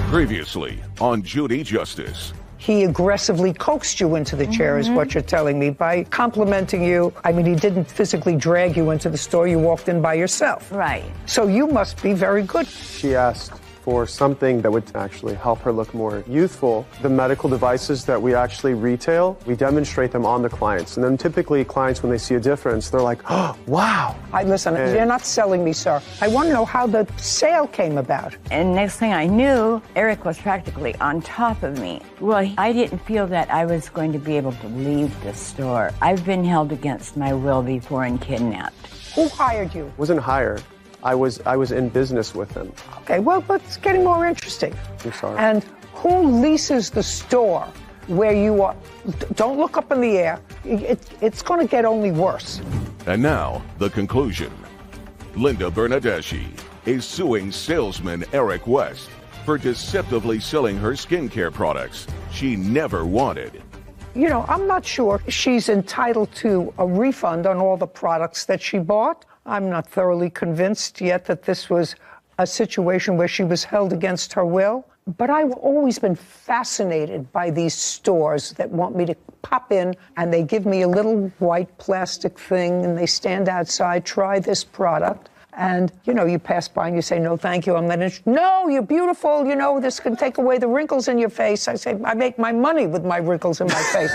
Previously on Judy Justice. He aggressively coaxed you into the chair, is what you're telling me, by complimenting you. I mean, he didn't physically drag you into the store. You walked in by yourself. Right. So you must be very good. She asked for something that would actually help her look more youthful. The medical devices that we actually retail, we demonstrate them on the clients. And then typically clients, when they see a difference, they're like, oh, wow. Listen, you're not selling me, sir. I want to know how the sale came about. And next thing I knew, Eric was practically on top of me. Well, I didn't feel that I was going to be able to leave the store. I've been held against my will before and kidnapped. Who hired you? Wasn't hired. I was in business with him. Okay, well, but it's getting more interesting. I'm sorry. And who leases the store where you are? Don't look up in the air. It's going to get only worse. And now, the conclusion. Linda Bernadeschi is suing salesman Eric West for deceptively selling her skincare products she never wanted. You know, I'm not sure she's entitled to a refund on all the products that she bought. I'm not thoroughly convinced yet that this was a situation where she was held against her will. But I've always been fascinated by these stores that want me to pop in and they give me a little white plastic thing and they stand outside, try this product. And, you know, you pass by and you say, no, thank you, I'm not interested. No, you're beautiful, you know, this can take away the wrinkles in your face. I say, I make my money with my wrinkles in my face.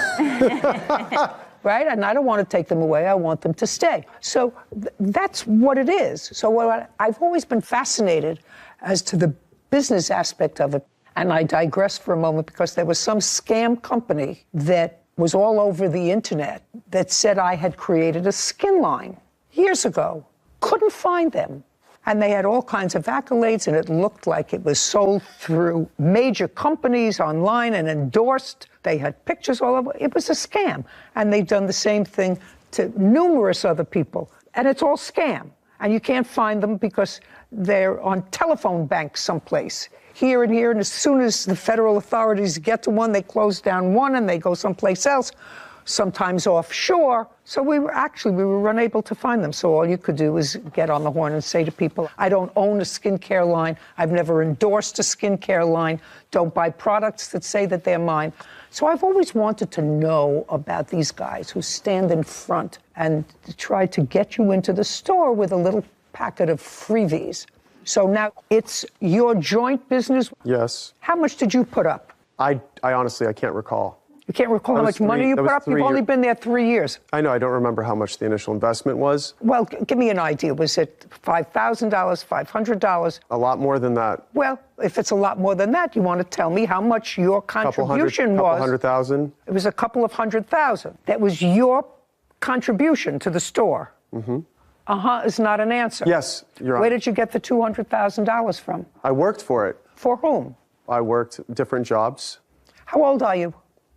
Right? And I don't want to take them away. I want them to stay. So that's what it is. So I've always been fascinated as to the business aspect of it. And I digress for a moment because there was some scam company that was all over the internet that said I had created a skin line years ago. Couldn't find them. And they had all kinds of accolades, and it looked like it was sold through major companies online and endorsed. They had pictures all over. It was a scam. And they've done the same thing to numerous other people. And it's all scam. And you can't find them because they're on telephone banks someplace, here and here. And as soon as the federal authorities get to one, they close down one and they go someplace else, sometimes offshore. So we were unable to find them. So all you could do is get on the horn and say to people, I don't own a skincare line. I've never endorsed a skincare line. Don't buy products that say that they're mine. So I've always wanted to know about these guys who stand in front and try to get you into the store with a little packet of freebies. So now it's your joint business? Yes. How much did you put up? I honestly, I can't recall. You can't recall how much money you put up? You've only been there 3 years. I know, I don't remember how much the initial investment was. Well, give me an idea. Was it $5,000, $500? A lot more than that. Well, if it's a lot more than that, you want to tell me how much your contribution was. Couple $100,000. It was a couple of $100,000. That was your contribution to the store. Mm-hmm. Is not an answer. Yes, you're right. Where did you get the $200,000 from? I worked for it. For whom? I worked different jobs. How old are you?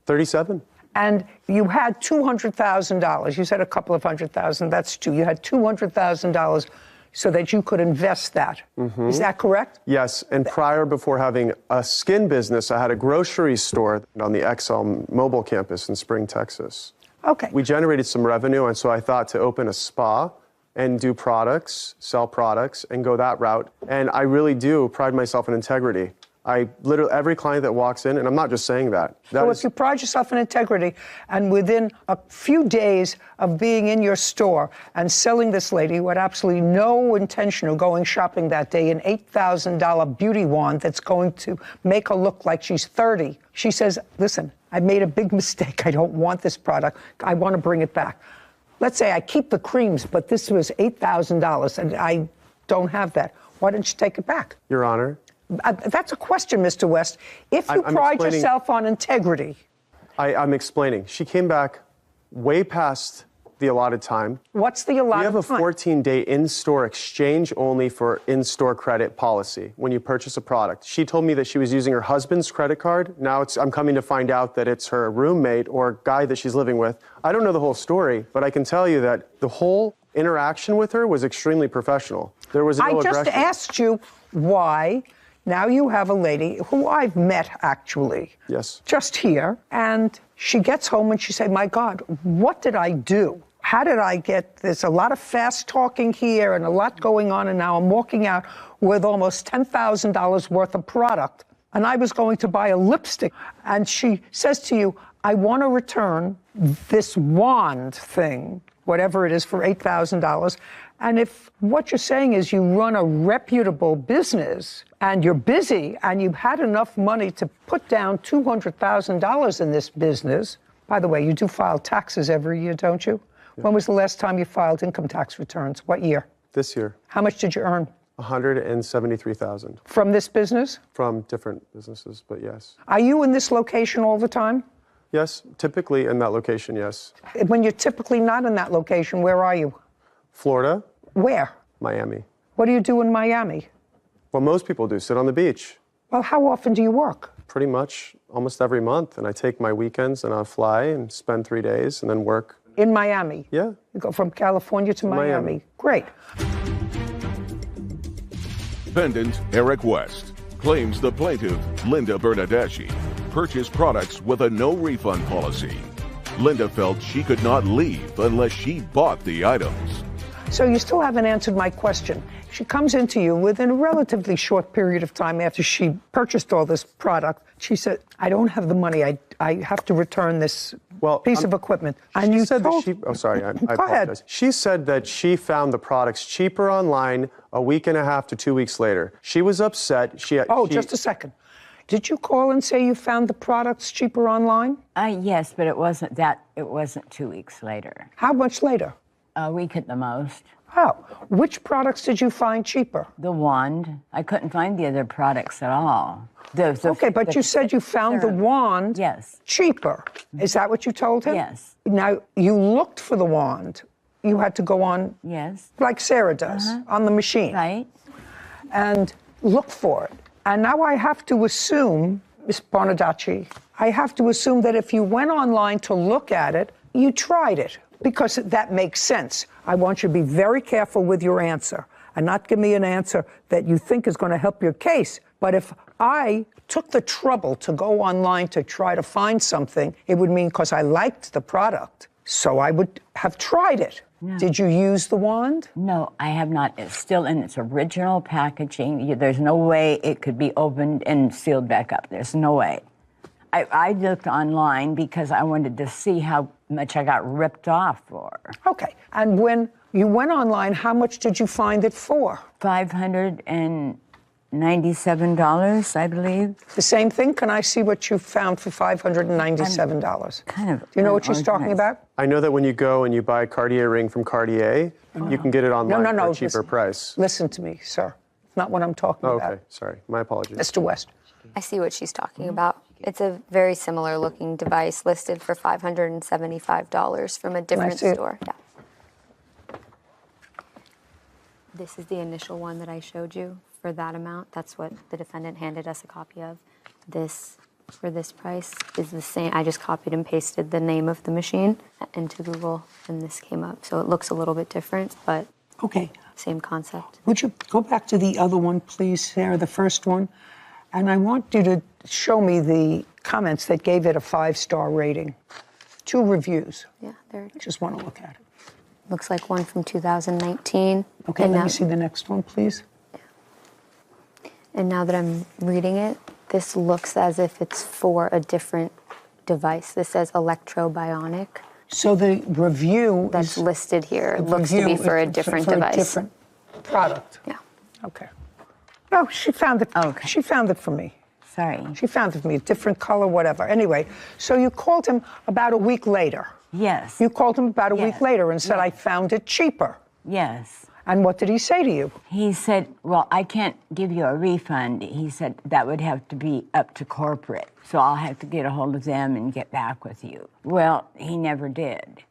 37. And you had $200,000. You said a couple of $100,000. That's two. You had $200,000 so that you could invest that. Mm-hmm. Is that correct? Yes. And before having a skin business, I had a grocery store on the XL Mobile campus in Spring, Texas. Okay. We generated some revenue, and so I thought to open a spa and do products, sell products, and go that route. And I really do pride myself in integrity. I literally, every client that walks in, and I'm not just saying that. So if you pride yourself in integrity, and within a few days of being in your store and selling this lady who had absolutely no intention of going shopping that day, an $8,000 beauty wand that's going to make her look like she's 30, she says, listen, I made a big mistake. I don't want this product. I want to bring it back. Let's say I keep the creams, but this was $8,000, and I don't have that. Why didn't you take it back? Your Honor. That's a question, Mr. West. If you pride yourself on integrity. I'm explaining. She came back way past the allotted time. What's the allotted time? We have a 14-day in-store exchange only for in-store credit policy when you purchase a product. She told me that she was using her husband's credit card. Now I'm coming to find out that it's her roommate or guy that she's living with. I don't know the whole story, but I can tell you that the whole interaction with her was extremely professional. There was no aggression. I just asked you why. Now you have a lady who I've met, actually. Yes. Just here. And she gets home and she said, my God, what did I do? How did I get this? A lot of fast talking here and a lot going on. And now I'm walking out with almost $10,000 worth of product and I was going to buy a lipstick, and she says to you, I want to return this wand thing, whatever it is, for $8,000. And if what you're saying is you run a reputable business and you're busy and you've had enough money to put down $200,000 in this business, by the way, you do file taxes every year, don't you? Yeah. When was the last time you filed income tax returns? What year? This year. How much did you earn? $173,000. From this business? From different businesses, but yes. Are you in this location all the time? Yes, typically in that location, yes. When you're typically not in that location, where are you? Florida. Where? Miami. What do you do in Miami? What most people do, sit on the beach. Well, how often do you work? Pretty much almost every month. And I take my weekends and I'll fly and spend 3 days and then work. In Miami? Yeah. You go from California to Miami. Great. Defendant Eric West claims the plaintiff, Linda Bernadeschi, purchased products with a no-refund policy. Linda felt she could not leave unless she bought the items. So you still haven't answered my question. She comes into you within a relatively short period of time after she purchased all this product. She said, I don't have the money. I have to return this piece of equipment. And you said told... that she... Oh, sorry, I Go apologize. ahead. She said that she found the products cheaper online a week and a half to 2 weeks later. She was upset. Just a second. Did you call and say you found the products cheaper online? Yes, but it wasn't that. It wasn't 2 weeks later. How much later? A week at the most. Oh, which products did you find cheaper? The wand. I couldn't find the other products at all. Okay, but you said you found the wand cheaper. Is that what you told him? Yes. Now, you looked for the wand. You had to go on, like Sarah does, on the machine. Right. And look for it. And now I have to assume, Ms. Bernadeschi, I have to assume that if you went online to look at it, you tried it, because that makes sense. I want you to be very careful with your answer and not give me an answer that you think is going to help your case. But if I took the trouble to go online to try to find something, it would mean because I liked the product. So I would have tried it. No. Did you use the wand? No, I have not. It's still in its original packaging. There's no way it could be opened and sealed back up. There's no way. I looked online because I wanted to see how much I got ripped off for. Okay. And when you went online, how much did you find it for? $597, I believe. The same thing? Can I see what you found for $597? Kind of. Do you know what she's talking about? I know that when you go and you buy a Cartier ring from Cartier, you can get it online for a cheaper price. Listen to me, sir. It's not what I'm talking about. Okay, sorry. My apologies. Mr. West. I see what she's talking about. It's a very similar looking device listed for $575 from a different store. Yeah. This is the initial one that I showed you for that amount. That's what the defendant handed us a copy of. This, for this price, is the same. I just copied and pasted the name of the machine into Google, and this came up. So it looks a little bit different, but same concept. Would you go back to the other one, please, Sarah, the first one? And I want you to show me the comments that gave it a 5-star rating. 2 reviews. Yeah, there. I just want to look at it. Looks like one from 2019. Okay, let me see the next one, please. Yeah. And now that I'm reading it, this looks as if it's for a different device. This says electrobionic. So the review that's listed here looks to be for a different device. A different product. Yeah. Okay. No, she found it. Okay. She found it for me. Sorry. She found it for me, a different color, whatever. Anyway, so you called him about a week later. Yes. You called him about a week later and said, I found it cheaper. Yes. And what did he say to you? He said, well, I can't give you a refund. He said that would have to be up to corporate. So I'll have to get a hold of them and get back with you. Well, he never did.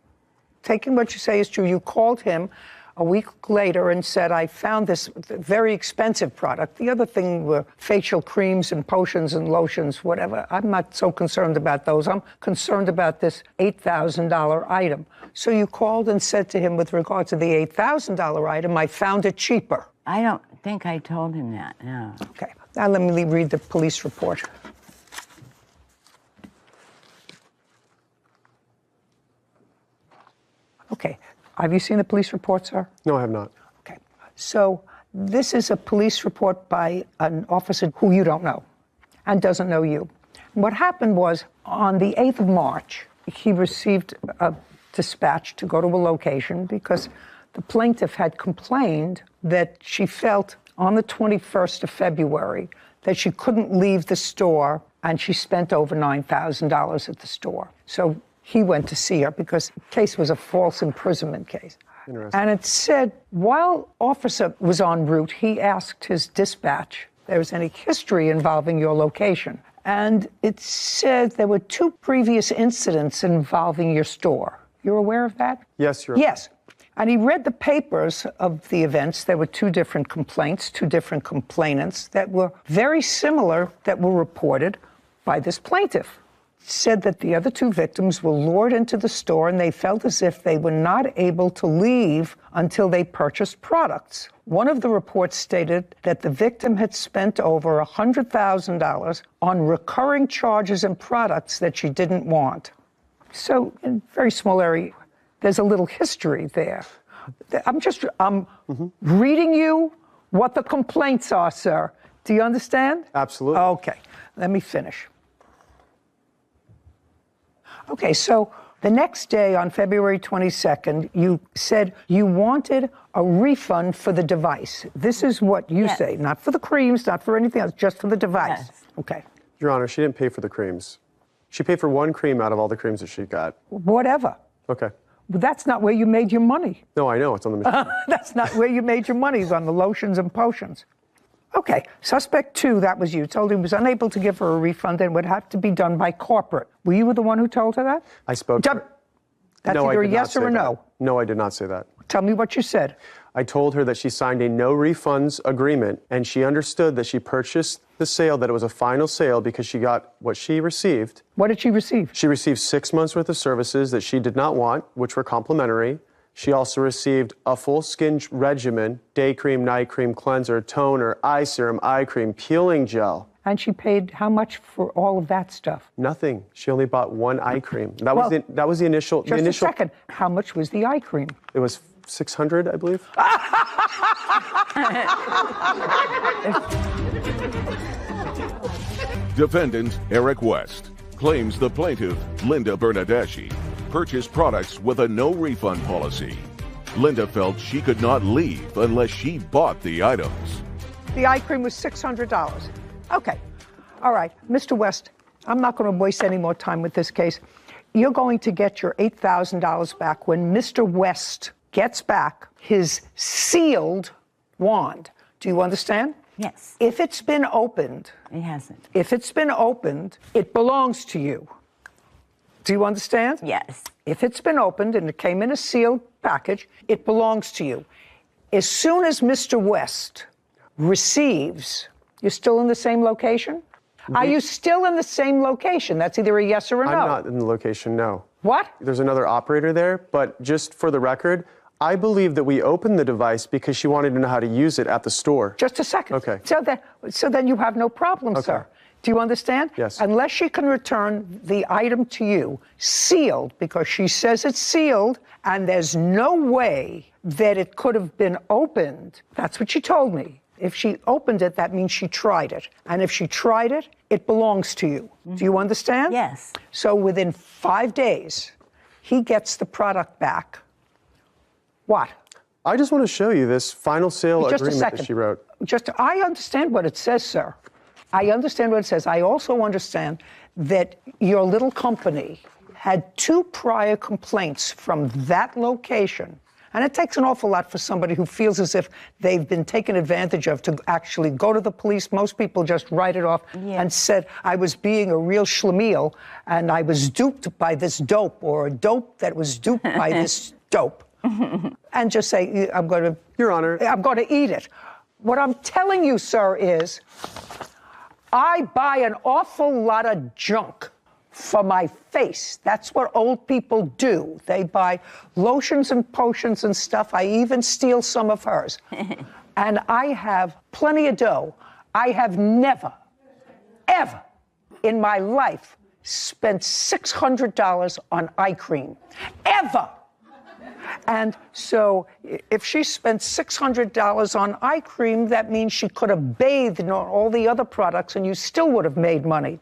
Taking what you say is true, you called him a week later and said, I found this very expensive product. The other thing were facial creams and potions and lotions, whatever. I'm not so concerned about those. I'm concerned about this $8,000 item. So you called and said to him with regard to the $8,000 item, I found it cheaper. I don't think I told him that, no. Okay, now let me read the police report. Okay. Have you seen the police report, sir? No, I have not. Okay. So this is a police report by an officer who you don't know. and doesn't know you. What happened was, on the 8th of March, he received a dispatch to go to a location because the plaintiff had complained that she felt on the 21st of February that she couldn't leave the store, and she spent over $9,000 at the store. So he went to see her because the case was a false imprisonment case. And it said, while officer was en route, he asked his dispatch if there was any history involving your location. And it said there were 2 previous incidents involving your store. You're aware of that? Yes, Your Honor. Yes. And he read the papers of the events. There were 2 different complaints, 2 different complainants that were very similar that were reported by this plaintiff. Said that the other 2 victims were lured into the store and they felt as if they were not able to leave until they purchased products. One of the reports stated that the victim had spent over $100,000 on recurring charges and products that she didn't want. So, in a very small area, there's a little history there. I'm reading you what the complaints are, sir. Do you understand? Absolutely. Okay, let me finish. Okay, so the next day on February 22nd, you said you wanted a refund for the device. This is what you say, not for the creams, not for anything else, just for the device. Yes. Okay. Your Honor, she didn't pay for the creams. She paid for 1 cream out of all the creams that she got. Whatever. Okay. But that's not where you made your money. No, I know, it's on the machine. That's not where you made your money, is on the lotions and potions. Okay, suspect 2, that was you, told him he was unable to give her a refund and would have to be done by corporate. Were you the one who told her that? I spoke to her. That's No, I either a did not yes say or a no. that. No, I did not say that. Tell me what you said. I told her that she signed a no refunds agreement, and she understood that she purchased the sale, that it was a final sale because she got what she received. What did she receive? She received 6 months worth of services that she did not want, which were complimentary. She also received a full skin regimen, day cream, night cream, cleanser, toner, eye serum, eye cream, peeling gel. And she paid how much for all of that stuff? Nothing. She only bought 1 eye cream. That was the initial. Just a second. How much was the eye cream? It was $600, I believe. Defendant Eric West claims the plaintiff, Linda Bernadeschi, purchased products with a no-refund policy. Linda felt she could not leave unless she bought the items. The eye cream was $600. Okay. All right. Mr. West, I'm not going to waste any more time with this case. You're going to get your $8,000 back when Mr. West gets back his sealed wand. Do you understand? Yes. If it's been opened... It hasn't. If it's been opened, it belongs to you. Do you understand? Yes. If it's been opened and it came in a sealed package, it belongs to you. As soon as Mr. West receives... You're still in the same location? Are you still in the same location? That's either a yes or a no. I'm not in the location, no. What? There's another operator there, but just for the record, I believe that we opened the device because she wanted to know how to use it at the store. Just a second. Okay. So then you have no problem, sir. Do you understand? Yes. Unless she can return the item to you sealed, because she says it's sealed, and there's no way that it could have been opened. That's what she told me. If she opened it, that means she tried it. And if she tried it, it belongs to you. Do you understand? Yes. So within 5 days, he gets the product back. What? I just want to show you this final sale Just a agreement second. that she wrote. I understand what it says, sir. I understand what it says. I also understand that your little company had 2 prior complaints from that location. And it takes an awful lot for somebody who feels as if they've been taken advantage of to actually go to the police. Most people just write it off and said, I was being a real schlemiel and I was duped by this dope, or a dope that was duped by this dope. And just say, Your Honor. I'm going to eat it. What I'm telling you, sir, is I buy an awful lot of junk for my face. That's what old people do. They buy lotions and potions and stuff. I even steal some of hers. And I have plenty of dough. I have never, ever in my life spent $600 on eye cream. Ever. And so if she spent $600 on eye cream, that means she could have bathed in all the other products and you still would have made money.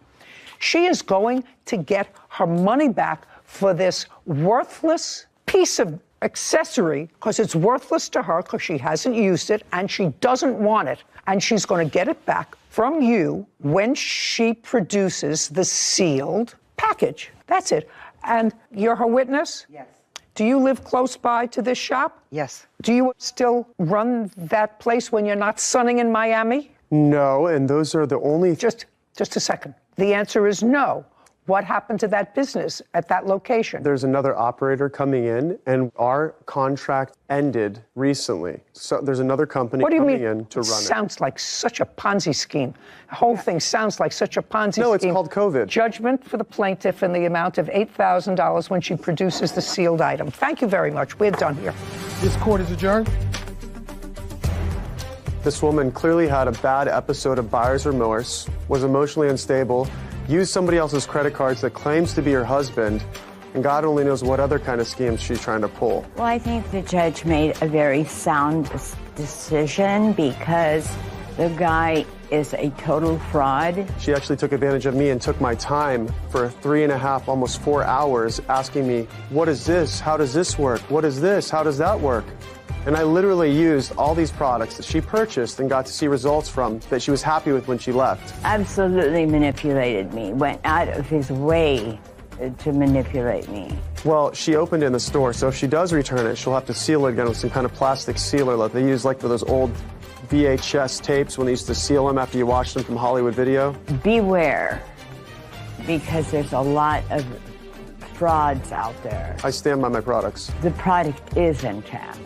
She is going to get her money back for this worthless piece of accessory, because it's worthless to her because she hasn't used it and she doesn't want it. And she's going to get it back from you when she produces the sealed package. That's it. And you're her witness? Yes. Do you live close by to this shop? Yes. Do you still run that place when you're not sunning in Miami? No, and those are the only... Just a second. The answer is no. What happened to that business at that location? There's another operator coming in, and our contract ended recently. So there's another company coming in to run it. Sounds like such a Ponzi scheme. The whole thing sounds like such a Ponzi scheme. No, it's called COVID. Judgment for the plaintiff in the amount of $8,000 when she produces the sealed item. Thank you very much. We're done here. This court is adjourned. This woman clearly had a bad episode of buyer's remorse, was emotionally unstable, used somebody else's credit cards that claims to be her husband, and God only knows what other kind of schemes she's trying to pull. Well, I think the judge made a very sound decision because the guy is a total fraud. She actually took advantage of me and took my time for 3.5, almost 4 hours, asking me, what is this? How does this work? What is this? How does that work? And I literally used all these products that she purchased and got to see results from that she was happy with when she left. Absolutely manipulated me, went out of his way to manipulate me. Well, she opened it in the store, so if she does return it, she'll have to seal it again with some kind of plastic sealer that they use like for those old VHS tapes when they used to seal them after you watched them from Hollywood Video. Beware, because there's a lot of frauds out there. I stand by my products. The product is intact.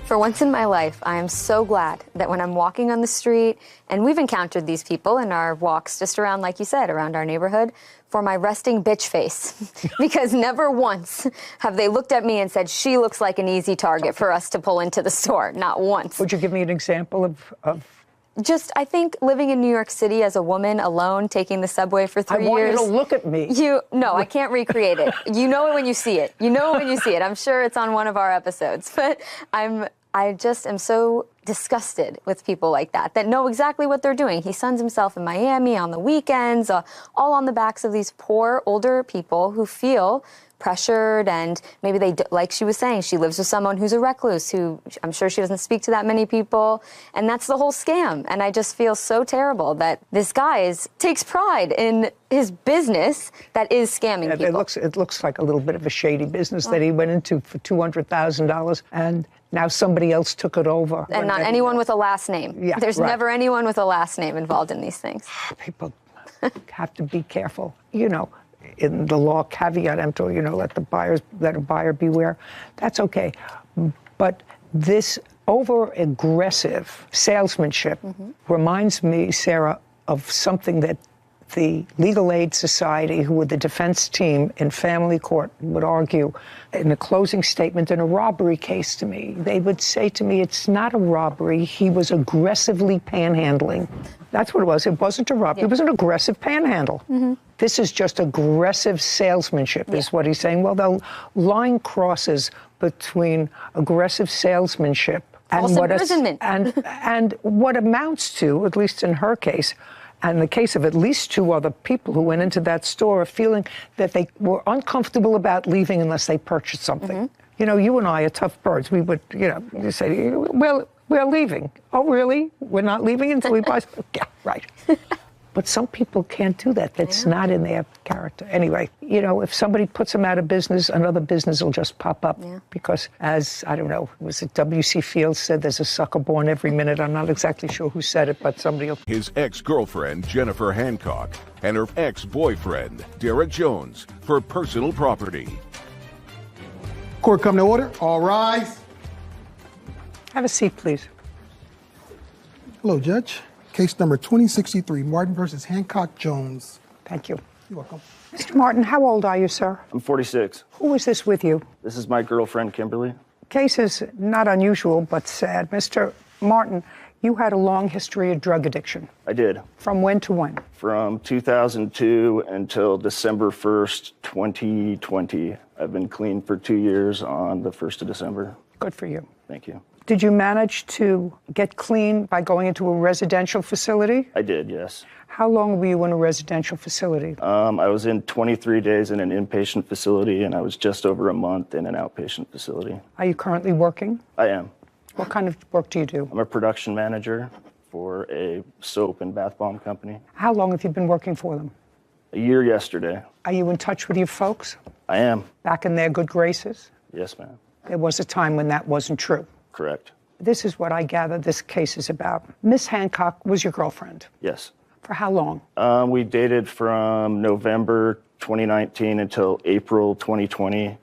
For once in my life, I am so glad that when I'm walking on the street, and we've encountered these people in our walks just around, like you said, around our neighborhood, for my resting bitch face. Because never once have they looked at me and said, she looks like an easy target for us to pull into the store. Not once. Would you give me an example of... Just, I think living in New York City as a woman alone, taking the subway for 3 years. I want you to look at me. No, I can't recreate it. You know it when you see it. You know it when you see it. I'm sure it's on one of our episodes. But I just am so disgusted with people like that know exactly what they're doing. He suns himself in Miami on the weekends, all on the backs of these poor older people who feel pressured, and maybe like she was saying, she lives with someone who's a recluse, who I'm sure she doesn't speak to that many people, and that's the whole scam. And I just feel so terrible that this guy takes pride in his business that is scamming people. It looks like a little bit of a shady business that he went into for $200,000, and now somebody else took it over. And not anyone with a last name. Yeah, There's never anyone with a last name involved in these things. People have to be careful. In the law, caveat emptor, let a buyer beware. That's okay. But this over-aggressive salesmanship reminds me, Sarah, of something that the Legal Aid Society, who were the defense team in family court, would argue in a closing statement in a robbery case to me. They would say to me, it's not a robbery. He was aggressively panhandling. That's what it was. It wasn't a robbery. It was an aggressive panhandle. This is just aggressive salesmanship, is what he's saying. Well, the line crosses between aggressive salesmanship and what amounts to, at least in her case, and the case of at least 2 other people who went into that store, feeling that they were uncomfortable about leaving unless they purchased something. You and I are tough birds. We would, you say, well, we're leaving. Oh, really? We're not leaving until we buy something? Yeah, right. But some people can't do that. That's not in their character. Anyway, if somebody puts them out of business, another business will just pop up. Because as, I don't know, was it W.C. Fields said, there's a sucker born every minute. I'm not exactly sure who said it, but somebody will. His ex-girlfriend, Jennifer Hancock, and her ex-boyfriend, Derek Jones, for personal property. Court come to order. All rise. Have a seat, please. Hello, Judge. Case number 2063, Martin versus Hancock Jones. Thank you. You're welcome. Mr. Martin, how old are you, sir? I'm 46. Who is this with you? This is my girlfriend, Kimberly. Case is not unusual, but sad. Mr. Martin, You had a long history of drug addiction. I did. From when to when? From 2002 until December 1st, 2020. I've been clean for 2 years on the 1st of December. Good for you. Thank you. Did you manage to get clean by going into a residential facility? I did, yes. How long were you in a residential facility? I was in 23 days in an inpatient facility, and I was just over a month in an outpatient facility. Are you currently working? I am. What kind of work do you do? I'm a production manager for a soap and bath bomb company. How long have you been working for them? A year yesterday. Are you in touch with your folks? I am. Back in their good graces? Yes, ma'am. There was a time when that wasn't true. Correct. This is what I gather this case is about. Miss Hancock was your girlfriend. Yes. For how long? We dated from November 2019 until April 2020.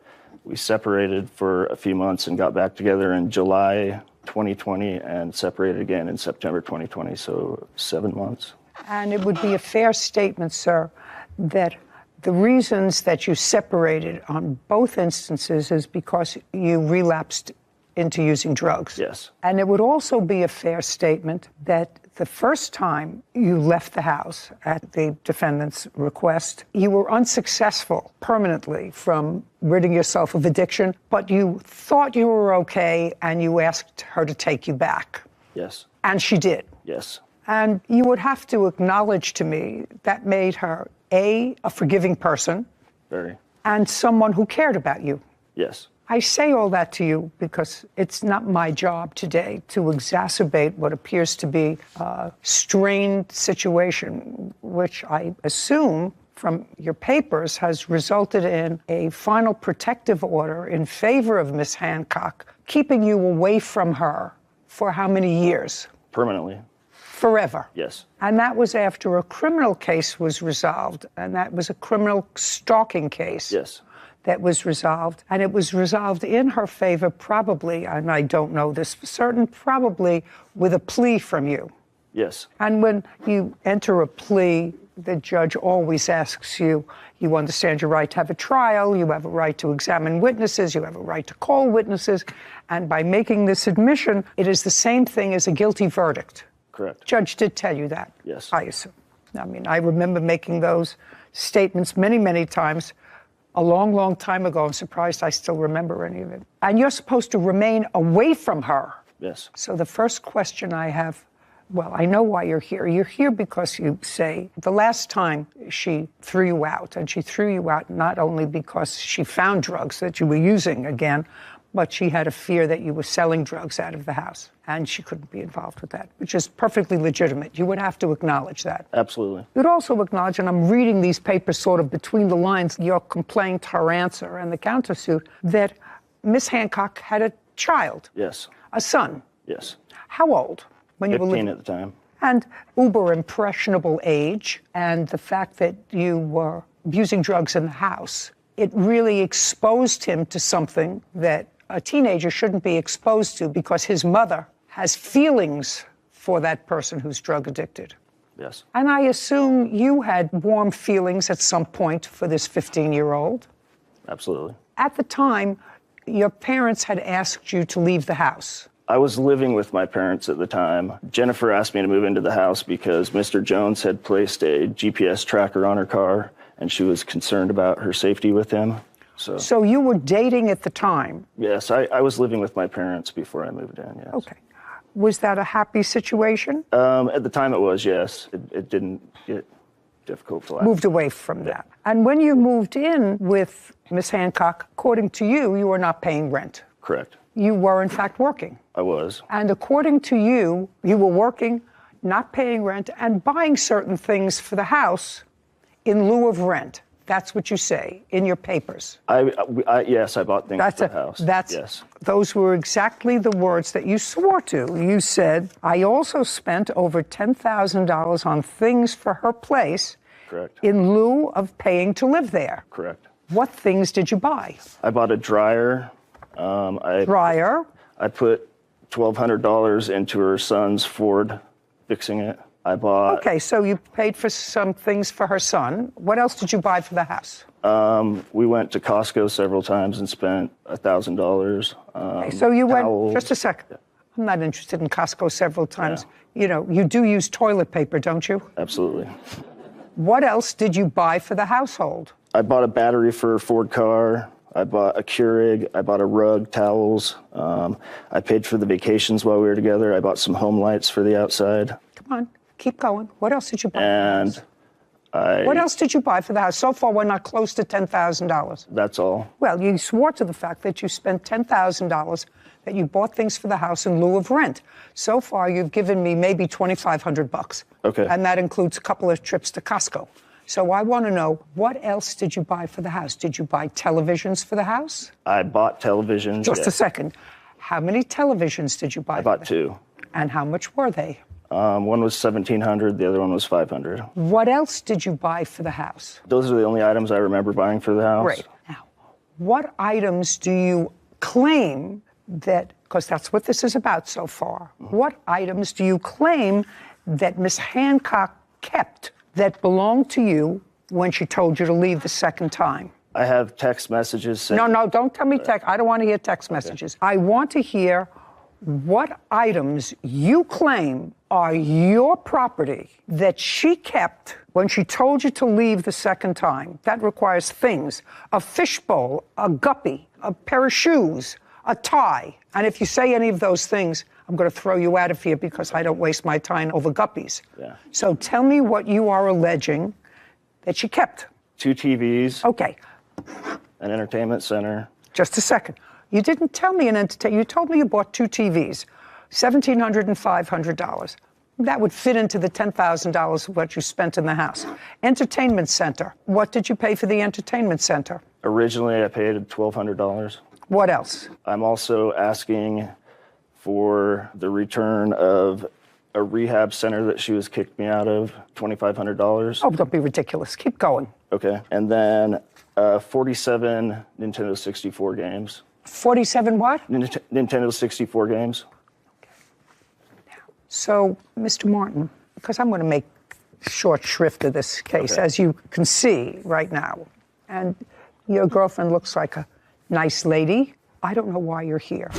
We separated for a few months and got back together in July 2020 and separated again in September 2020, so 7 months. And it would be a fair statement, sir, that the reasons that you separated on both instances is because you relapsed into using drugs. Yes. And it would also be a fair statement that the first time you left the house at the defendant's request, you were unsuccessful permanently from ridding yourself of addiction, but you thought you were okay and you asked her to take you back. Yes. And she did. Yes. And you would have to acknowledge to me that made her, a forgiving person. Very. And someone who cared about you. Yes. I say all that to you because it's not my job today to exacerbate what appears to be a strained situation, which I assume from your papers has resulted in a final protective order in favor of Miss Hancock, keeping you away from her for how many years? Permanently. Forever. Yes. And that was after a criminal case was resolved, and that was a criminal stalking case. Yes. That was resolved, and it was resolved in her favor probably, and I don't know this for certain, probably with a plea from you. Yes. And when you enter a plea, the judge always asks you, you understand your right to have a trial, you have a right to examine witnesses, you have a right to call witnesses, and by making this admission, it is the same thing as a guilty verdict. Correct. Judge did tell you that. Yes. I assume. I mean, I remember making those statements many, many times. A long, long time ago. I'm surprised I still remember any of it. And you're supposed to remain away from her. Yes. So the first question I have, well, I know why you're here. You're here because you say the last time she threw you out, and she threw you out not only because she found drugs that you were using again, but she had a fear that you were selling drugs out of the house, and she couldn't be involved with that, which is perfectly legitimate. You would have to acknowledge that. Absolutely. You'd also acknowledge, and I'm reading these papers sort of between the lines, your complaint, her answer, and the countersuit, that Miss Hancock had a child. Yes. A son. Yes. How old? When you were 15 living? at the time. And uber impressionable age, and the fact that you were using drugs in the house, it really exposed him to something that a teenager shouldn't be exposed to because his mother has feelings for that person who's drug addicted. Yes. And I assume you had warm feelings at some point for this 15-year-old. Absolutely. At the time, your parents had asked you to leave the house. I was living with my parents at the time. Jennifer asked me to move into the house because Mr. Jones had placed a GPS tracker on her car, and she was concerned about her safety with him. So you were dating at the time? Yes, I was living with my parents before I moved in, yes. Okay. Was that a happy situation? At the time it was, yes. It didn't get difficult to laugh. Moved away from that. And when you moved in with Miss Hancock, according to you, you were not paying rent. Correct. You were, in fact, working. I was. And according to you, you were working, not paying rent, and buying certain things for the house in lieu of rent. That's what you say in your papers. Yes, I bought things for the house. Yes. Those were exactly the words that you swore to. You said, I also spent over $10,000 on things for her place. Correct. In lieu of paying to live there. Correct. What things did you buy? I bought a dryer. Dryer? I put $1,200 into her son's Ford, fixing it. I bought... Okay, so you paid for some things for her son. What else did you buy for the house? We went to Costco several times and spent $1,000. Okay, so you towels. went, just a second. I'm not interested in Costco several times. You know, you do use toilet paper, don't you? Absolutely. What else did you buy for the household? I bought a battery for a Ford car. I bought a Keurig. I bought a rug, towels. I paid for the vacations while we were together. I bought some home lights for the outside. Come on, keep going. What else did you buy? And what else did you buy for the house? So far, we're not close to $10,000. That's all. Well, you swore to the fact that you spent $10,000, that you bought things for the house in lieu of rent. So far, you've given me maybe $2,500. Okay. And that includes a couple of trips to Costco. So I want to know, what else did you buy for the house? Did you buy televisions for the house? I bought televisions. Just a second. How many televisions did you buy? I bought two. And how much were they? One was $1,700. The other one was $500. What else did you buy for the house? Those are the only items I remember buying for the house. Great. Now, what items do you claim that, because that's what this is about so far, what items do you claim that Miss Hancock kept that belonged to you when she told you to leave the second time? I have text messages saying... No, don't tell me text. I don't want to hear text messages. I want to hear what items you claim are your property that she kept when she told you to leave the second time. That requires things: a fishbowl, a guppy, a pair of shoes, a tie. And if you say any of those things, I'm going to throw you out of here because I don't waste my time over guppies. Yeah. So tell me what you are alleging that she kept. 2 TVs. Okay. An entertainment center. Just a second. You didn't tell me an entertainment. You told me you bought 2 TVs, $1,700 and $500. That would fit into the $10,000 of what you spent in the house. Entertainment center. What did you pay for the entertainment center? Originally, I paid $1,200. What else? I'm also asking for the return of a rehab center that she was kicked me out of, $2,500. Oh, don't be ridiculous. Keep going. Okay. And then 47 Nintendo 64 games. 47 what? Nintendo 64 games. So, Mr. Martin, because I'm going to make short shrift of this case, as you can see right now, and your girlfriend looks like a nice lady. I don't know why you're here.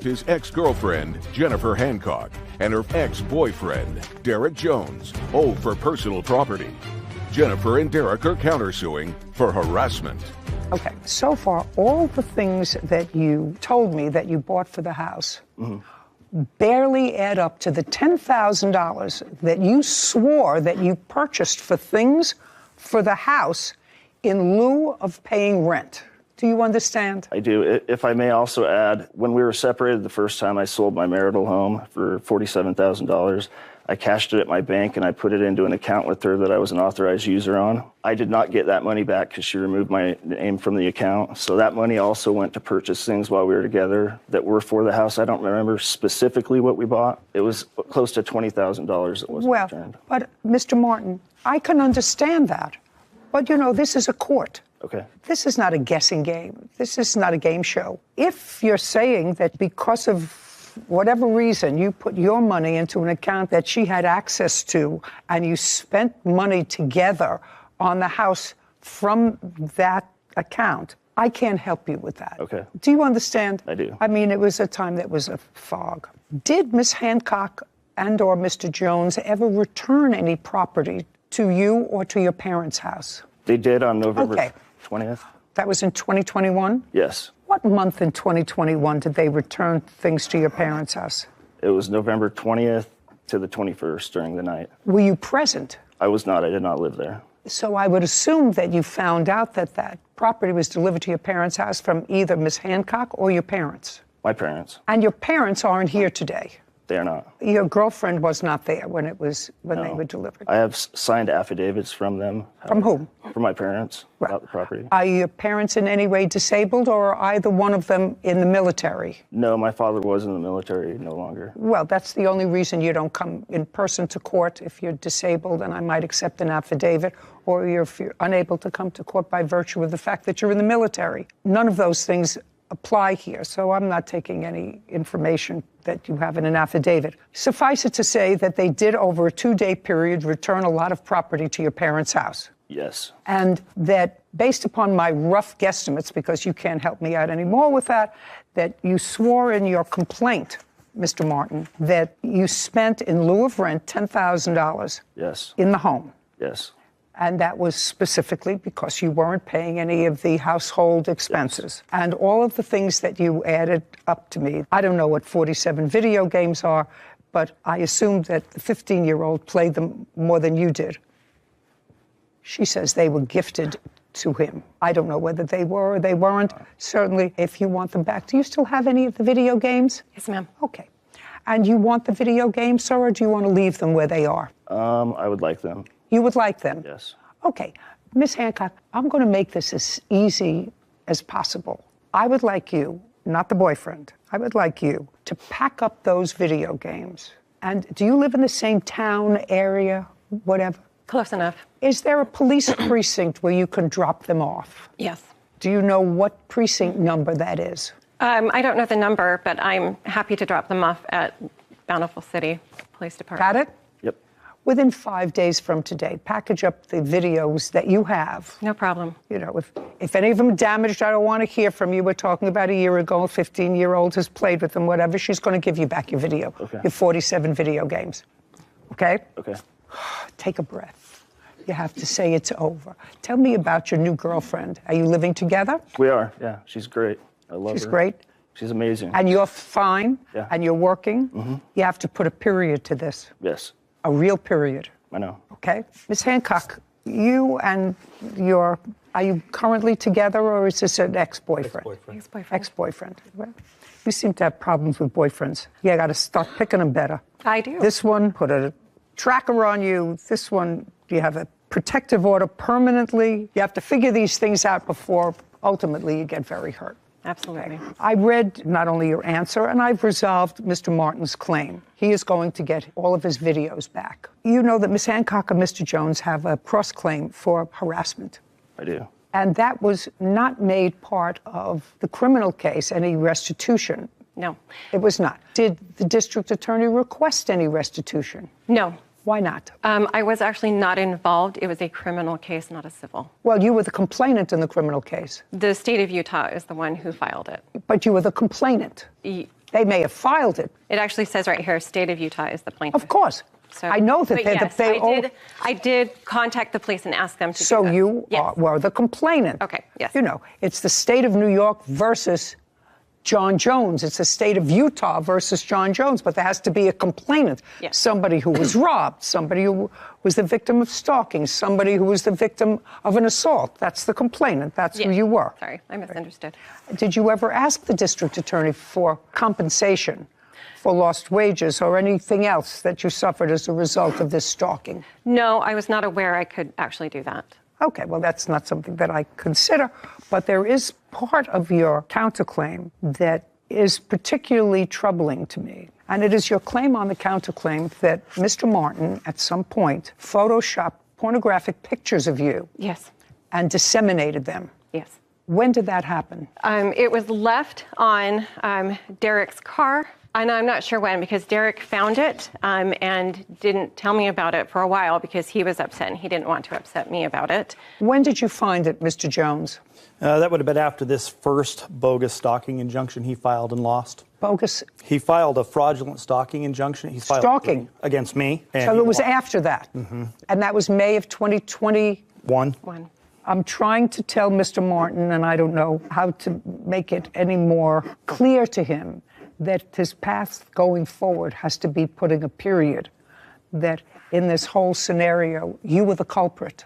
His ex-girlfriend, Jennifer Hancock, and her ex-boyfriend, Derek Jones, owe for personal property. Jennifer and Derek are countersuing for harassment. Okay, so far, all the things that you told me that you bought for the house barely add up to the $10,000 that you swore that you purchased for things for the house in lieu of paying rent. Do you understand? I do. If I may also add, when we were separated the first time, I sold my marital home for $47,000. I cashed it at my bank and I put it into an account with her that I was an authorized user on. I did not get that money back because she removed my name from the account. So that money also went to purchase things while we were together that were for the house. I don't remember specifically what we bought. It was close to $20,000 that wasn't returned. But Mr. Martin, I can understand that. But you know, this is a court. Okay. This is not a guessing game. This is not a game show. If you're saying that because of whatever reason you put your money into an account that she had access to and you spent money together on the house from that account, I can't help you with that. Okay. Do you understand? I do. I mean, it was a time that was a fog. Did Miss Hancock and or Mr. Jones ever return any property to you or to your parents' house? They did on November 20th. That was in 2021? Yes. What month in 2021 did they return things to your parents' house? It was November 20th to the 21st during the night. Were you present? I was not. I did not live there. So I would assume that you found out that that property was delivered to your parents' house from either Miss Hancock or your parents. My parents. And your parents aren't here today. They are not. Your girlfriend was not there when they were delivered. I have signed affidavits from them. From whom? From my parents about the property. Are your parents in any way disabled, or are either one of them in the military? No, my father was in the military, no longer. Well, that's the only reason you don't come in person to court if you're disabled, and I might accept an affidavit, or if you're unable to come to court by virtue of the fact that you're in the military. None of those things apply here, so I'm not taking any information that you have in an affidavit. Suffice it to say that they did, over a 2-day period, return a lot of property to your parents' house. Yes. And that based upon my rough guesstimates, because you can't help me out anymore with that you swore in your complaint, Mr. Martin, that you spent in lieu of rent $10,000 Yes. in the home. Yes. And that was specifically because you weren't paying any of the household expenses. Yes. And all of the things that you added up to me, I don't know what 47 video games are, but I assumed that the 15-year-old played them more than you did. She says they were gifted to him. I don't know whether they were or they weren't. Certainly, if you want them back. Do you still have any of the video games? Yes, ma'am. Okay. And you want the video games, sir, or do you want to leave them where they are? I would like them. You would like them? Yes. Okay. Miss Hancock, I'm going to make this as easy as possible. I would like you, not the boyfriend, I would like you to pack up those video games. And do you live in the same town, area, whatever? Close enough. Is there a police precinct where you can drop them off? Yes. Do you know what precinct number that is? I don't know the number, but I'm happy to drop them off at Bountiful City Police Department. Got it? Yep. Within 5 days from today, package up the videos that you have. No problem. You know, if any of them are damaged, I don't want to hear from you. We're talking about a year ago, a 15-year-old has played with them, whatever. She's going to give you back your video, your 47 video games. Okay? Okay. Take a breath. You have to say it's over. Tell me about your new girlfriend. Are you living together? We are, yeah. She's great. I love her. She's great? She's amazing. And you're fine? Yeah. And you're working? You have to put a period to this. Yes. A real period. I know. Okay? Ms. Hancock, you and are you currently together, or is this an ex-boyfriend? Ex-boyfriend. Ex-boyfriend. Well, you seem to have problems with boyfriends. You got to start picking them better. I do. This one put a tracker on you. This one, you have a protective order permanently. You have to figure these things out before ultimately you get very hurt. Absolutely. Okay. I read not only your answer, and I've resolved Mr. Martin's claim. He is going to get all of his videos back. You know that Ms. Hancock and Mr. Jones have a cross-claim for harassment. I do. And that was not made part of the criminal case, any restitution. No. It was not. Did the district attorney request any restitution? No. Why not? I was actually not involved. It was a criminal case, not a civil. Well, you were the complainant in the criminal case. The state of Utah is the one who filed it. But you were the complainant. They may have filed it. It actually says right here, state of Utah is the plaintiff. Of course. So, I know that I did contact the police and ask them to do So that. you were the complainant. Okay, yes. You know, it's the state of New York versus John Jones. It's the state of Utah versus John Jones, but there has to be a complainant. Yes. Somebody who was robbed, somebody who was the victim of stalking, somebody who was the victim of an assault. That's the complainant. That's who you were. Sorry, I misunderstood. Did you ever ask the district attorney for compensation for lost wages or anything else that you suffered as a result of this stalking? No, I was not aware I could actually do that. Okay, well, that's not something that I consider, but there is part of your counterclaim that is particularly troubling to me. And it is your claim on the counterclaim that Mr. Martin, at some point, photoshopped pornographic pictures of you. Yes. And disseminated them. Yes. When did that happen? It was left on Derek's car. And I'm not sure when, because Derek found it and didn't tell me about it for a while because he was upset and he didn't want to upset me about it. When did you find it, Mr. Jones? That would have been after this first bogus stalking injunction he filed and lost. Bogus? He filed a fraudulent stalking injunction. He filed stalking? Against me. So it was after that? Mm-hmm. And that was May of 2021? One. I'm trying to tell Mr. Martin, and I don't know how to make it any more clear to him, that his path going forward has to be putting a period, that in this whole scenario, you were the culprit.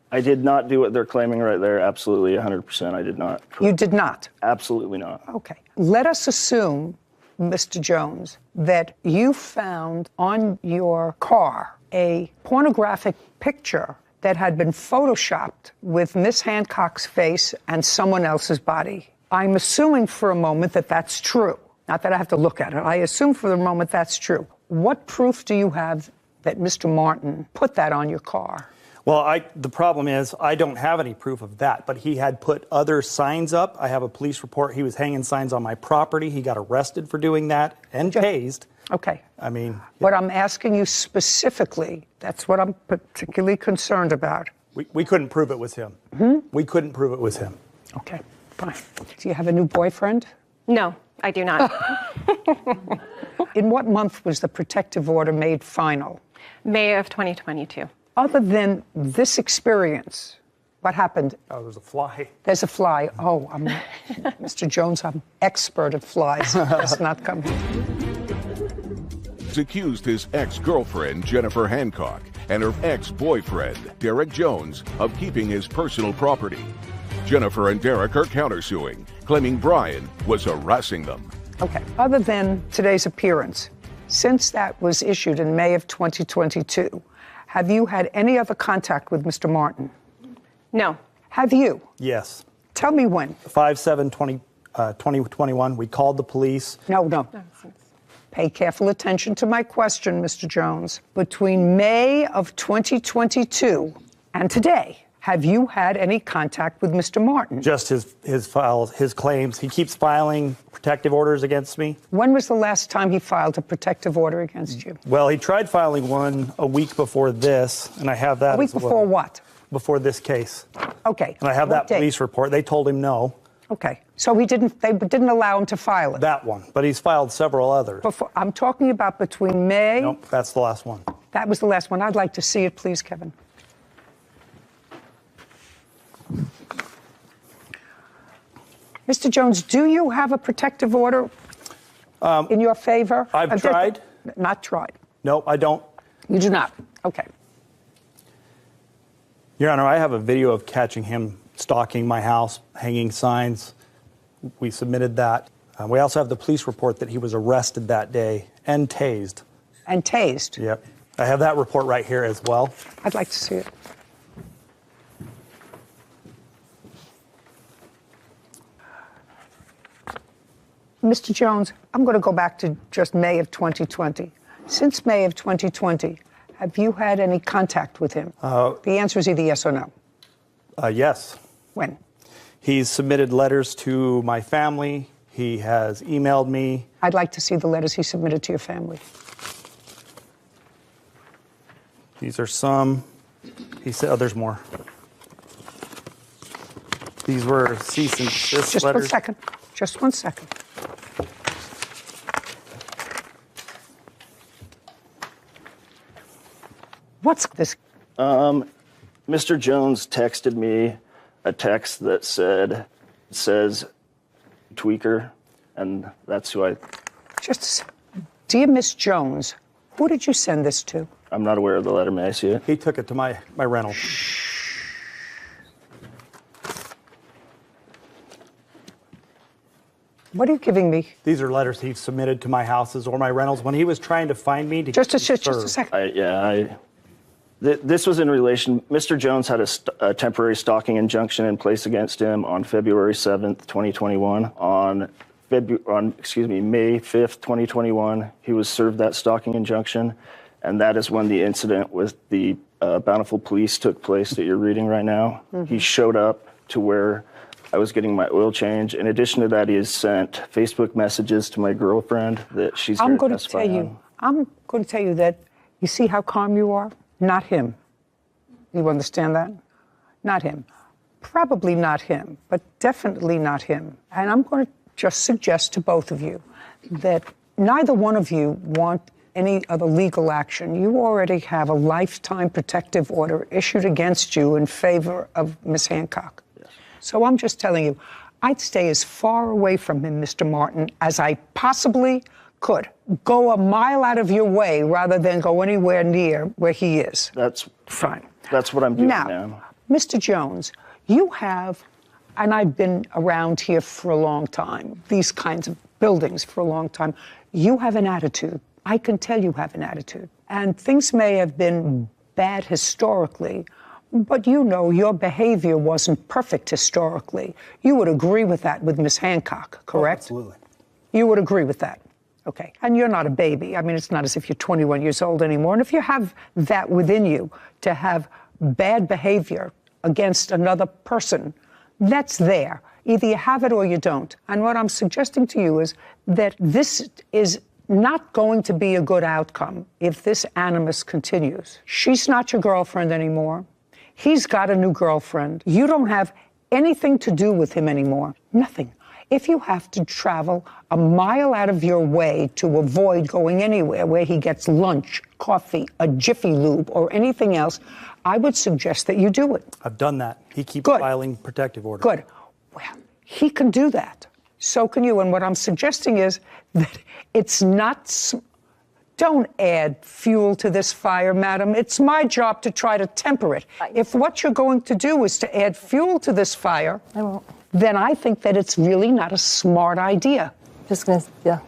I did not do what they're claiming right there. Absolutely, 100%. I did not. You did not? Absolutely not. Okay. Let us assume, Mr. Jones, that you found on your car a pornographic picture that had been photoshopped with Miss Hancock's face and someone else's body. I'm assuming for a moment that that's true. Not that I have to look at it. I assume for the moment that's true. What proof do you have that Mr. Martin put that on your car? Well, the problem is I don't have any proof of that, but he had put other signs up. I have a police report. He was hanging signs on my property. He got arrested for doing that and tased. Okay. I mean... But I'm asking you specifically, that's what I'm particularly concerned about. We couldn't prove it was him. We couldn't prove it was him. Okay, fine. Do you have a new boyfriend? No, I do not. In what month was the protective order made final? May of 2022. Other than this experience, what happened? Oh, there's a fly. There's a fly. Oh, Mr. Jones, I'm expert at flies. Let's not come here. He's accused his ex-girlfriend, Jennifer Hancock, and her ex-boyfriend, Derek Jones, of keeping his personal property. Jennifer and Derek are countersuing, claiming Brian was harassing them. Okay. Other than today's appearance, since that was issued in May of 2022, have you had any other contact with Mr. Martin? No. Have you? Yes. Tell me when. 5/7/2021. We called the police. No. Pay careful attention to my question, Mr. Jones. Between May of 2022 and today, have you had any contact with Mr. Martin? Just his files, his claims. He keeps filing protective orders against me. When was the last time he filed a protective order against you? Well, he tried filing one a week before this, and I have that A week as well. before what? Before this case. Okay. And I have What that date? police report. They told him no. Okay. So they didn't allow him to file it? That one. But he's filed several others. I'm talking about between May. Nope, that's the last one. That was the last one. I'd like to see it, please, Kevin. Mr. Jones, do you have a protective order in your favor? I've tried. Not tried. No, I don't. You do not. Okay. Your Honor, I have a video of catching him stalking my house, hanging signs. We submitted that. We also have the police report that he was arrested that day and tased. And tased? Yep. I have that report right here as well. I'd like to see it. Mr. Jones, I'm going to go back to just May of 2020. Since May of 2020, have you had any contact with him? The answer is either yes or no. Yes. When? He's submitted letters to my family. He has emailed me. I'd like to see the letters he submitted to your family. These are some. He said, oh, there's more. These were cease and desist Just letters. 1 second. Just 1 second. What's this? Mr. Jones texted me a text that says tweaker, and that's who I... Just, dear Miss Jones, who did you send this to? I'm not aware of the letter. May I see it? He took it to my rental. What are you giving me? These are letters he submitted to my houses or my rentals when he was trying to find me to Just a serve. second. This was in relation. Mr. Jones had a temporary stalking injunction in place against him on February 7th, 2021. On May 5th, 2021, he was served that stalking injunction, and that is when the incident with the Bountiful Police took place that you're reading right now. Mm-hmm. He showed up to where I was getting my oil change. In addition to that, he has sent Facebook messages to my girlfriend that she's here to testify on. I'm going to tell you that you see how calm you are? Not him. You understand that? Not him. Probably not him, but definitely not him. And I'm going to just suggest to both of you that neither one of you want any other legal action. You already have a lifetime protective order issued against you in favor of Ms. Hancock. Yes. So I'm just telling you, I'd stay as far away from him, Mr. Martin, as I possibly could. Go a mile out of your way rather than go anywhere near where he is. That's fine. That's what I'm doing now. Now, Mr. Jones, you have, and I've been around here for a long time, these kinds of buildings for a long time, you have an attitude. I can tell you have an attitude. And things may have been bad historically, but you know your behavior wasn't perfect historically. You would agree with that with Ms. Hancock, correct? Oh, absolutely. You would agree with that. Okay. And you're not a baby. I mean, it's not as if you're 21 years old anymore. And if you have that within you to have bad behavior against another person, that's there. Either you have it or you don't. And what I'm suggesting to you is that this is not going to be a good outcome if this animus continues. She's not your girlfriend anymore. He's got a new girlfriend. You don't have anything to do with him anymore. Nothing. If you have to travel a mile out of your way to avoid going anywhere where he gets lunch, coffee, a Jiffy Lube, or anything else, I would suggest that you do it. I've done that. He keeps Good. filing protective orders. Good. Well, he can do that. So can you. And what I'm suggesting is that it's not... Don't add fuel to this fire, madam. It's my job to try to temper it. If what you're going to do is to add fuel to this fire, then I think that it's really not a smart idea. Just gonna, yeah.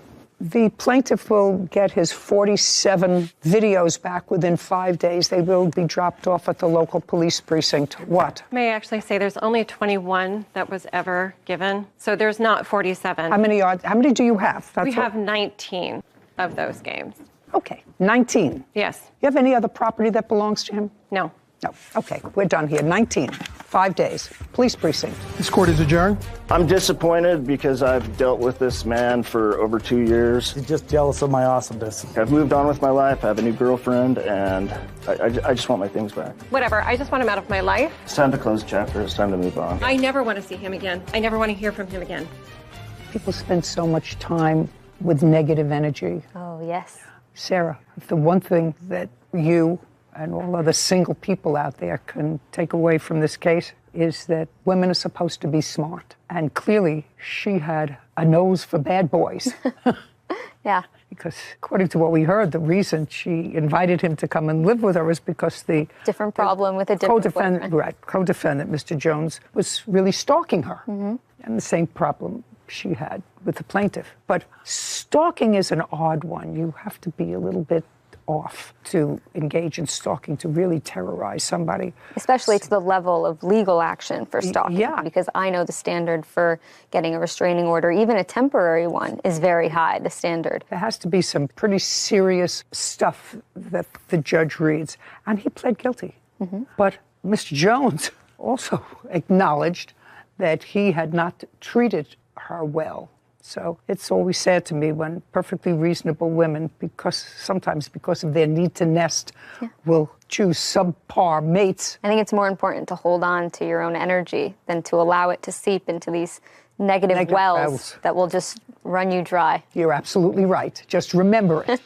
The plaintiff will get his 47 videos back within 5 days. They will be dropped off at the local police precinct. What? May I actually say there's only 21 that was ever given, so there's not 47. How many do you have? We have 19 of those games. Okay, 19. Yes. You have any other property that belongs to him? No. No. Okay, we're done here. 19. 5 days. Police precinct. This court is adjourned. I'm disappointed because I've dealt with this man for over 2 years. He's just jealous of my awesomeness. I've moved on with my life. I have a new girlfriend, and I just want my things back. Whatever. I just want him out of my life. It's time to close the chapter. It's time to move on. I never want to see him again. I never want to hear from him again. People spend so much time with negative energy. Oh, yes. Sarah, if the one thing that you and all other single people out there can take away from this case is that women are supposed to be smart. And clearly, she had a nose for bad boys. Yeah. Because according to what we heard, the reason she invited him to come and live with her is because the Different problem with a different boyfriend. Right, co-defendant, Mr. Jones, was really stalking her. And the same problem she had with the plaintiff. But stalking is an odd one. You have to be a little bit off to engage in stalking, to really terrorize somebody. Especially to the level of legal action for stalking. Yeah. Because I know the standard for getting a restraining order, even a temporary one, is very high, the standard. There has to be some pretty serious stuff that the judge reads. And he pled guilty. But Mr. Jones also acknowledged that he had not treated her well. So it's always sad to me when perfectly reasonable women, sometimes because of their need to nest, will choose subpar mates. I think it's more important to hold on to your own energy than to allow it to seep into these negative wells that will just run you dry. You're absolutely right. Just remember it.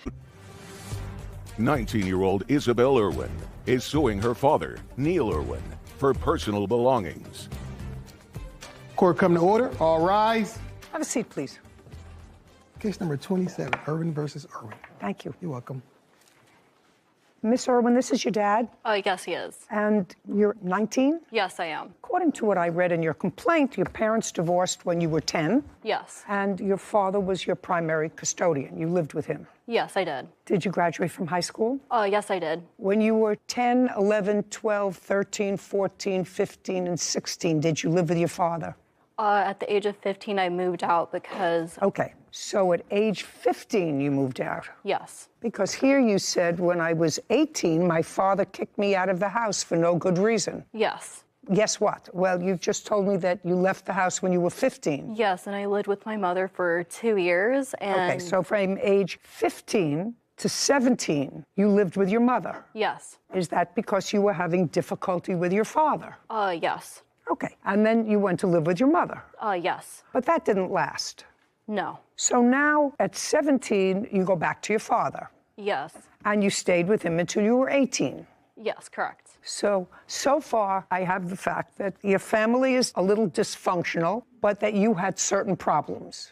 19-year-old Isabel Irwin is suing her father, Neil Irwin, for personal belongings. Court come to order. All rise. Have a seat, please. Case number 27, Irwin versus Irwin. Thank you. You're welcome. Miss Irwin, this is your dad? Yes, he is. And you're 19? Yes, I am. According to what I read in your complaint, your parents divorced when you were 10. Yes. And your father was your primary custodian. You lived with him. Yes, I did. Did you graduate from high school? Yes, I did. When you were 10, 11, 12, 13, 14, 15, and 16, did you live with your father? At the age of 15, I moved out because... Okay, so at age 15, you moved out? Yes. Because here you said, when I was 18, my father kicked me out of the house for no good reason. Yes. Guess what? Well, you just told me that you left the house when you were 15. Yes, and I lived with my mother for 2 years, and... Okay, so from age 15 to 17, you lived with your mother. Yes. Is that because you were having difficulty with your father? Yes. Okay, and then you went to live with your mother. Yes. But that didn't last. No. So now, at 17, you go back to your father. Yes. And you stayed with him until you were 18. Yes, correct. So far, I have the fact that your family is a little dysfunctional, but that you had certain problems.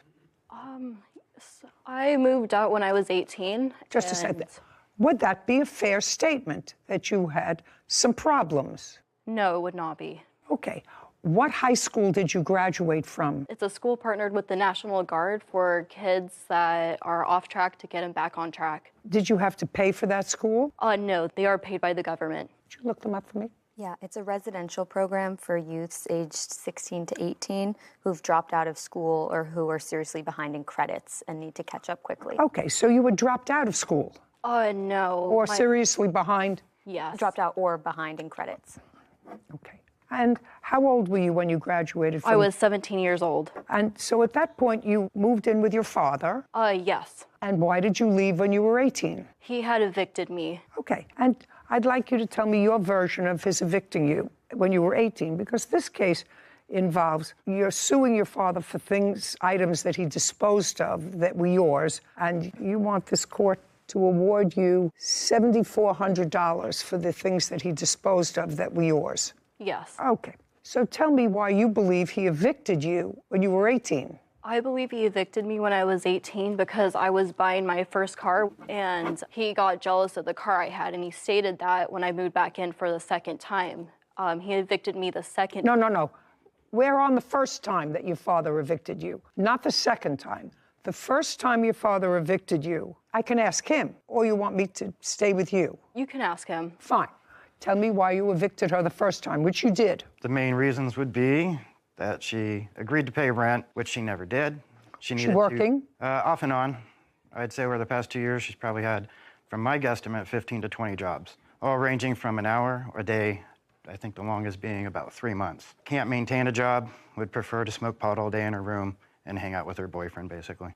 I moved out when I was 18. Just to say that. Would that be a fair statement, that you had some problems? No, it would not be. Okay. What high school did you graduate from? It's a school partnered with the National Guard for kids that are off track to get them back on track. Did you have to pay for that school? No, they are paid by the government. Could you look them up for me? Yeah, it's a residential program for youths aged 16 to 18 who've dropped out of school or who are seriously behind in credits and need to catch up quickly. Okay, so you were dropped out of school? No. Or seriously behind? Yes. Dropped out or behind in credits. Okay. And how old were you when you graduated from... I was 17 years old. And so at that point, you moved in with your father? Yes. And why did you leave when you were 18? He had evicted me. Okay. And I'd like you to tell me your version of his evicting you when you were 18, because this case involves you're suing your father for items that he disposed of that were yours, and you want this court to award you $7,400 for the things that he disposed of that were yours. Yes. Okay. So tell me why you believe he evicted you when you were 18. I believe he evicted me when I was 18 because I was buying my first car and he got jealous of the car I had, and he stated that when I moved back in for the second time. He evicted me the second. No. We're on the first time that your father evicted you, not the second time. The first time your father evicted you, I can ask him, or you want me to stay with you? You can ask him. Fine. Tell me why you evicted her the first time, which you did. The main reasons would be that she agreed to pay rent, which she never did. She working? Off and on. I'd say over the past 2 years, she's probably had, from my guesstimate, 15 to 20 jobs, all ranging from an hour or a day, I think the longest being about 3 months. Can't maintain a job, would prefer to smoke pot all day in her room and hang out with her boyfriend, basically.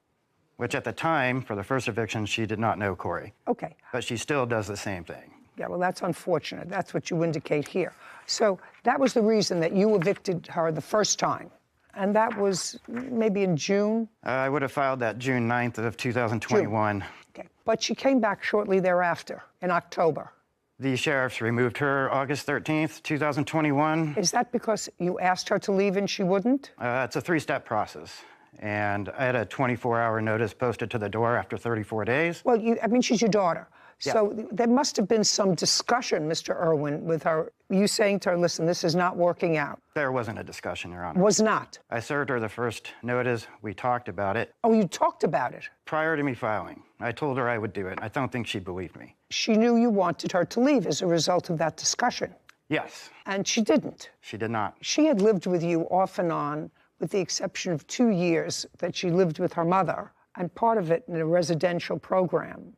Which at the time, for the first eviction, she did not know Corey. Okay. But she still does the same thing. Yeah, well, that's unfortunate. That's what you indicate here. So that was the reason that you evicted her the first time. And that was maybe in June? I would have filed that June 9th of 2021. June. Okay. But she came back shortly thereafter, in October. The sheriffs removed her August 13th, 2021. Is that because you asked her to leave and she wouldn't? It's a 3-step process. And I had a 24-hour notice posted to the door after 34 days. Well, she's your daughter. Yeah. So there must have been some discussion, Mr. Irwin, with her, you saying to her, listen, this is not working out. There wasn't a discussion, Your Honor. Was not? I served her the first notice. We talked about it. Oh, you talked about it? Prior to me filing. I told her I would do it. I don't think she believed me. She knew you wanted her to leave as a result of that discussion. Yes. And she didn't. She did not. She had lived with you off and on, with the exception of 2 years that she lived with her mother, and part of it in a residential program.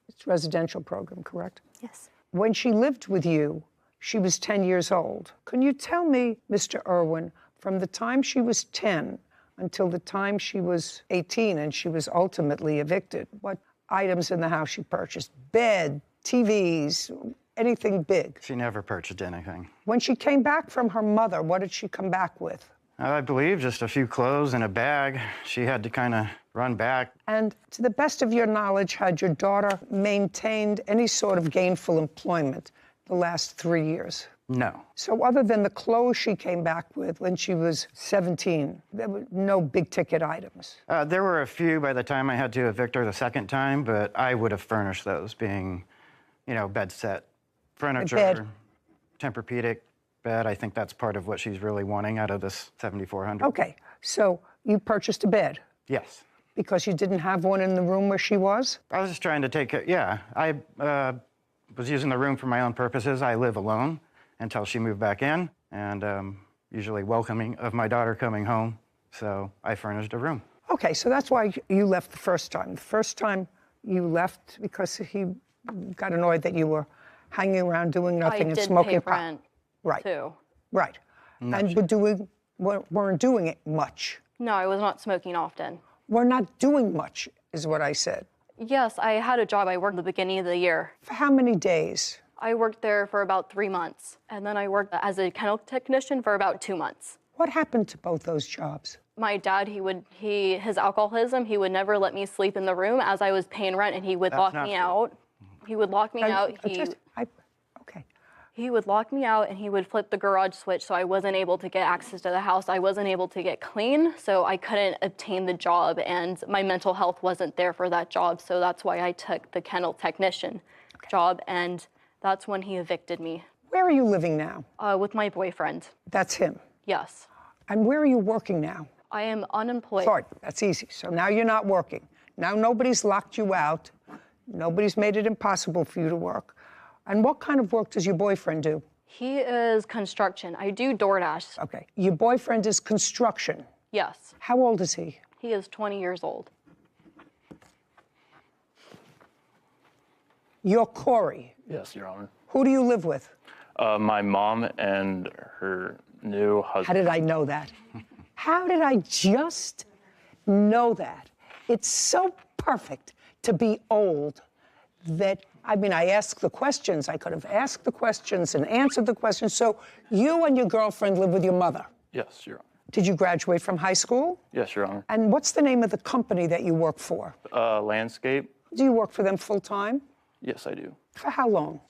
It's a residential program, correct? Yes. When she lived with you, she was 10 years old. Can you tell me, Mr. Irwin, from the time she was 10 until the time she was 18 and she was ultimately evicted, what items in the house she purchased? Bed, TVs, anything big? She never purchased anything. When she came back from her mother, what did she come back with? I believe just a few clothes and a bag. She had to kind of run back. And to the best of your knowledge, had your daughter maintained any sort of gainful employment the last 3 years? No. So other than the clothes she came back with when she was 17, there were no big-ticket items? There were a few by the time I had to evict her the second time, but I would have furnished those, being, bed set, furniture, bed. Tempur-Pedic bed. I think that's part of what she's really wanting out of this $7,400. Okay, so you purchased a bed? Yes. Because you didn't have one in the room where she was? I was just trying to take care, yeah. I was using the room for my own purposes. I live alone until she moved back in, and usually welcoming of my daughter coming home, so I furnished a room. Okay, so that's why you left the first time. The first time you left because he got annoyed that you were hanging around doing nothing and smoking pot. I did pay rent, right. too. Right. No, and weren't doing it much. No, I was not smoking often. We're not doing much, is what I said. Yes, I had a job. I worked at the beginning of the year. For how many days? I worked there for about 3 months, and then I worked as a kennel technician for about 2 months. What happened to both those jobs? My dad, his alcoholism, he would never let me sleep in the room as I was paying rent, and he would lock me out. He would lock me out. Okay. He would lock me out, and he would flip the garage switch, so I wasn't able to get access to the house. I wasn't able to get clean, so I couldn't obtain the job, and my mental health wasn't there for that job, so that's why I took the kennel technician job, and that's when he evicted me. Where are you living now? With my boyfriend. That's him? Yes. And where are you working now? I am unemployed. Sorry, that's easy. So now you're not working. Now nobody's locked you out. Nobody's made it impossible for you to work. And what kind of work does your boyfriend do? He is construction. I do DoorDash. Okay. Your boyfriend is construction? Yes. How old is he? He is 20 years old. You're Corey? Yes, Your Honor. Who do you live with? My mom and her new husband. How did I know that? How did I just know that? It's so perfect to be old that I mean, I asked the questions. I could have asked the questions and answered the questions. So you and your girlfriend live with your mother? Yes, Your Honor. Did you graduate from high school? Yes, Your Honor. And what's the name of the company that you work for? Landscape. Do you work for them full time? Yes, I do. For how long?